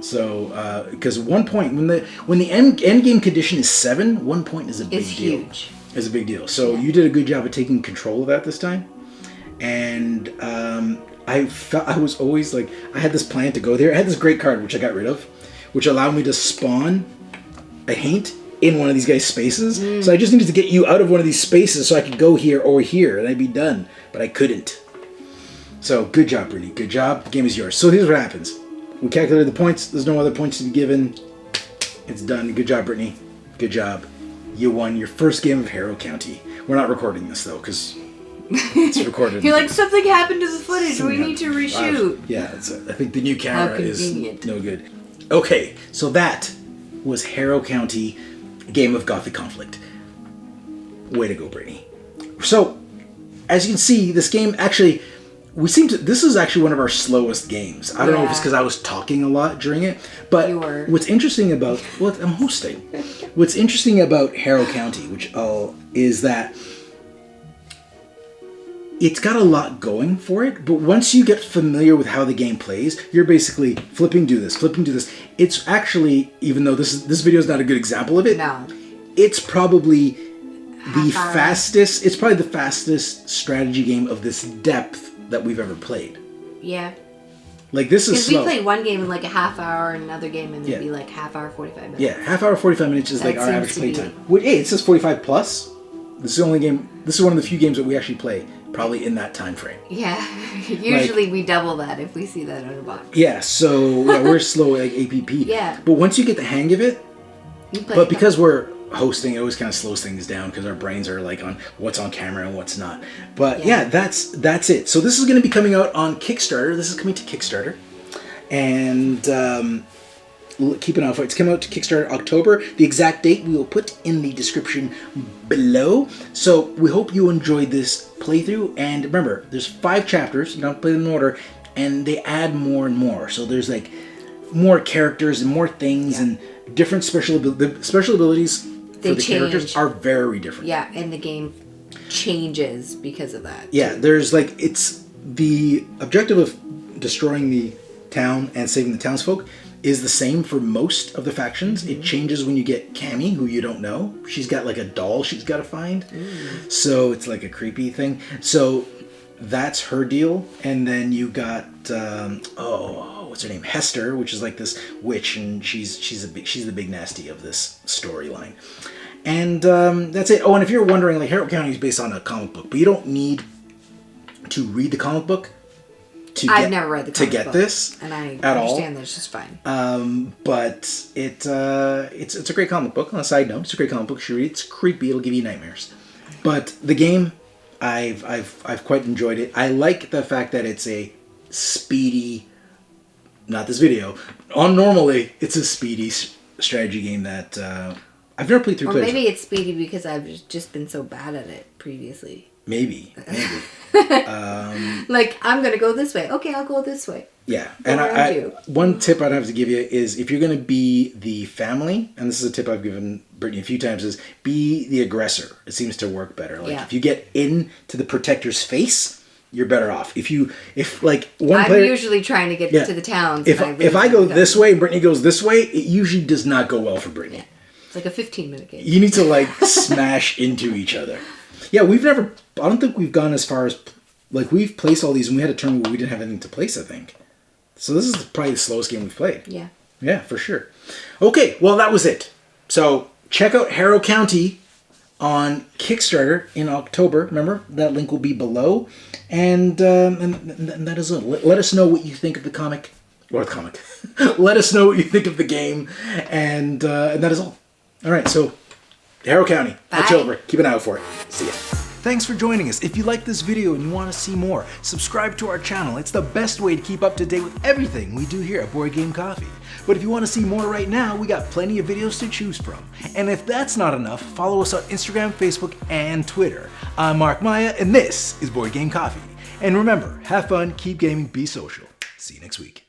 [SPEAKER 1] So because 1 point, when the end game condition is 7, 1 point is a big deal.
[SPEAKER 2] It's huge.
[SPEAKER 1] It's a big deal. So you did a good job of taking control of that this time. And I was always like, I had this plan to go there. I had this great card which I got rid of, which allowed me to spawn a Haint in one of these guys' spaces. So I just needed to get you out of one of these spaces so I could go here or here and I'd be done. But I couldn't. So good job, Brittany. Good job. The game is yours. So here's what happens. We calculated the points. There's no other points to be given. It's done. Good job, Brittany. Good job. You won your first game of Harrow County. We're not recording this though because it's recorded.
[SPEAKER 2] You're like, something happened to the footage. We need to reshoot.
[SPEAKER 1] Yeah, I think the new camera is no good. Okay, so that was Harrow County, Game of Gothic Conflict. Way to go, Brittany. So, as you can see, this game actually, this is actually one of our slowest games. I don't know if it's because I was talking a lot during it, but what's interesting about, I'm hosting. What's interesting about Harrow County, is that it's got a lot going for it, but once you get familiar with how the game plays, you're basically flipping, do this. It's actually, even though this video is not a good example of it, it's probably the fastest strategy game of this depth that we've ever played. Yeah. Like, this is slow.
[SPEAKER 2] Because we played one game in like a half hour and another game and it'd be like half hour, 45 minutes.
[SPEAKER 1] Yeah, half hour, 45 minutes is like our average play time. Hey, it says 45 plus. This is one of the few games that we actually play probably in that time frame.
[SPEAKER 2] Yeah. Usually we double that if we see that on a box.
[SPEAKER 1] Yeah, so we're slow like APP.
[SPEAKER 2] Yeah.
[SPEAKER 1] But once you get the hang of it, but because we're hosting, it always kind of slows things down because our brains are like on what's on camera and what's not. But that's it. So this is going to be coming out on Kickstarter. This is coming to Kickstarter. And keep an eye for it. It's coming out to Kickstarter October. The exact date we will put in the description below. So we hope you enjoyed this playthrough. And remember, there's 5 chapters. You don't play them in order. And they add more and more. So there's like more characters and more things and different special abilities. The special abilities for the characters are very different.
[SPEAKER 2] Yeah, and the game changes because of that.
[SPEAKER 1] Yeah, there's like, it's the objective of destroying the town and saving the townsfolk is the same for most of the factions. It changes when you get Cammy, who you don't know. She's got like a doll she's got to find. So it's like a creepy thing. So that's her deal. And then you got, what's her name? Hester, which is like this witch, and she's the big nasty of this storyline. And that's it. Oh, and if you're wondering, like, Harrow County is based on a comic book, but you don't need to read the comic book
[SPEAKER 2] I've never read the comic book,
[SPEAKER 1] this,
[SPEAKER 2] and I understand that's just fine.
[SPEAKER 1] But it's a great comic book. On a side note, it's a great comic book. You should read it. It's creepy. It'll give you nightmares. But the game, I've quite enjoyed it. I like the fact that it's a speedy, not this video. Normally, it's a speedy strategy game that I've never played through.
[SPEAKER 2] Or maybe it's speedy because I've just been so bad at it previously.
[SPEAKER 1] Maybe.
[SPEAKER 2] Like, I'm going to go this way. Okay, I'll go this way.
[SPEAKER 1] Yeah. And one tip I'd have to give you is if you're going to be the family, and this is a tip I've given Brittany a few times, is be the aggressor. It seems to work better. Like if you get into the protector's face, you're better off. I'm
[SPEAKER 2] usually trying to get to the towns.
[SPEAKER 1] If I go this way and Brittany goes this way, it usually does not go well for Brittany.
[SPEAKER 2] Yeah. It's like a 15-minute game.
[SPEAKER 1] You need to like smash into each other. Yeah, I don't think we've gone as far as, like, we've placed all these and we had a turn where we didn't have anything to place, I think. So this is probably the slowest game we've played.
[SPEAKER 2] Yeah.
[SPEAKER 1] Yeah, for sure. Okay, well, that was it. So check out Harrow County on Kickstarter in October. Remember, that link will be below. And that is it. Let us know what you think of the comic. Or the comic. Let us know what you think of the game. And that is all. All right, so Harrow County. Watch over. Keep an eye out for it. See ya. Thanks for joining us. If you like this video and you want to see more, subscribe to our channel. It's the best way to keep up to date with everything we do here at Board Game Coffee. But if you want to see more right now, we got plenty of videos to choose from. And if that's not enough, follow us on Instagram, Facebook, and Twitter. I'm Mark Maya, and this is Board Game Coffee. And remember, have fun, keep gaming, be social. See you next week.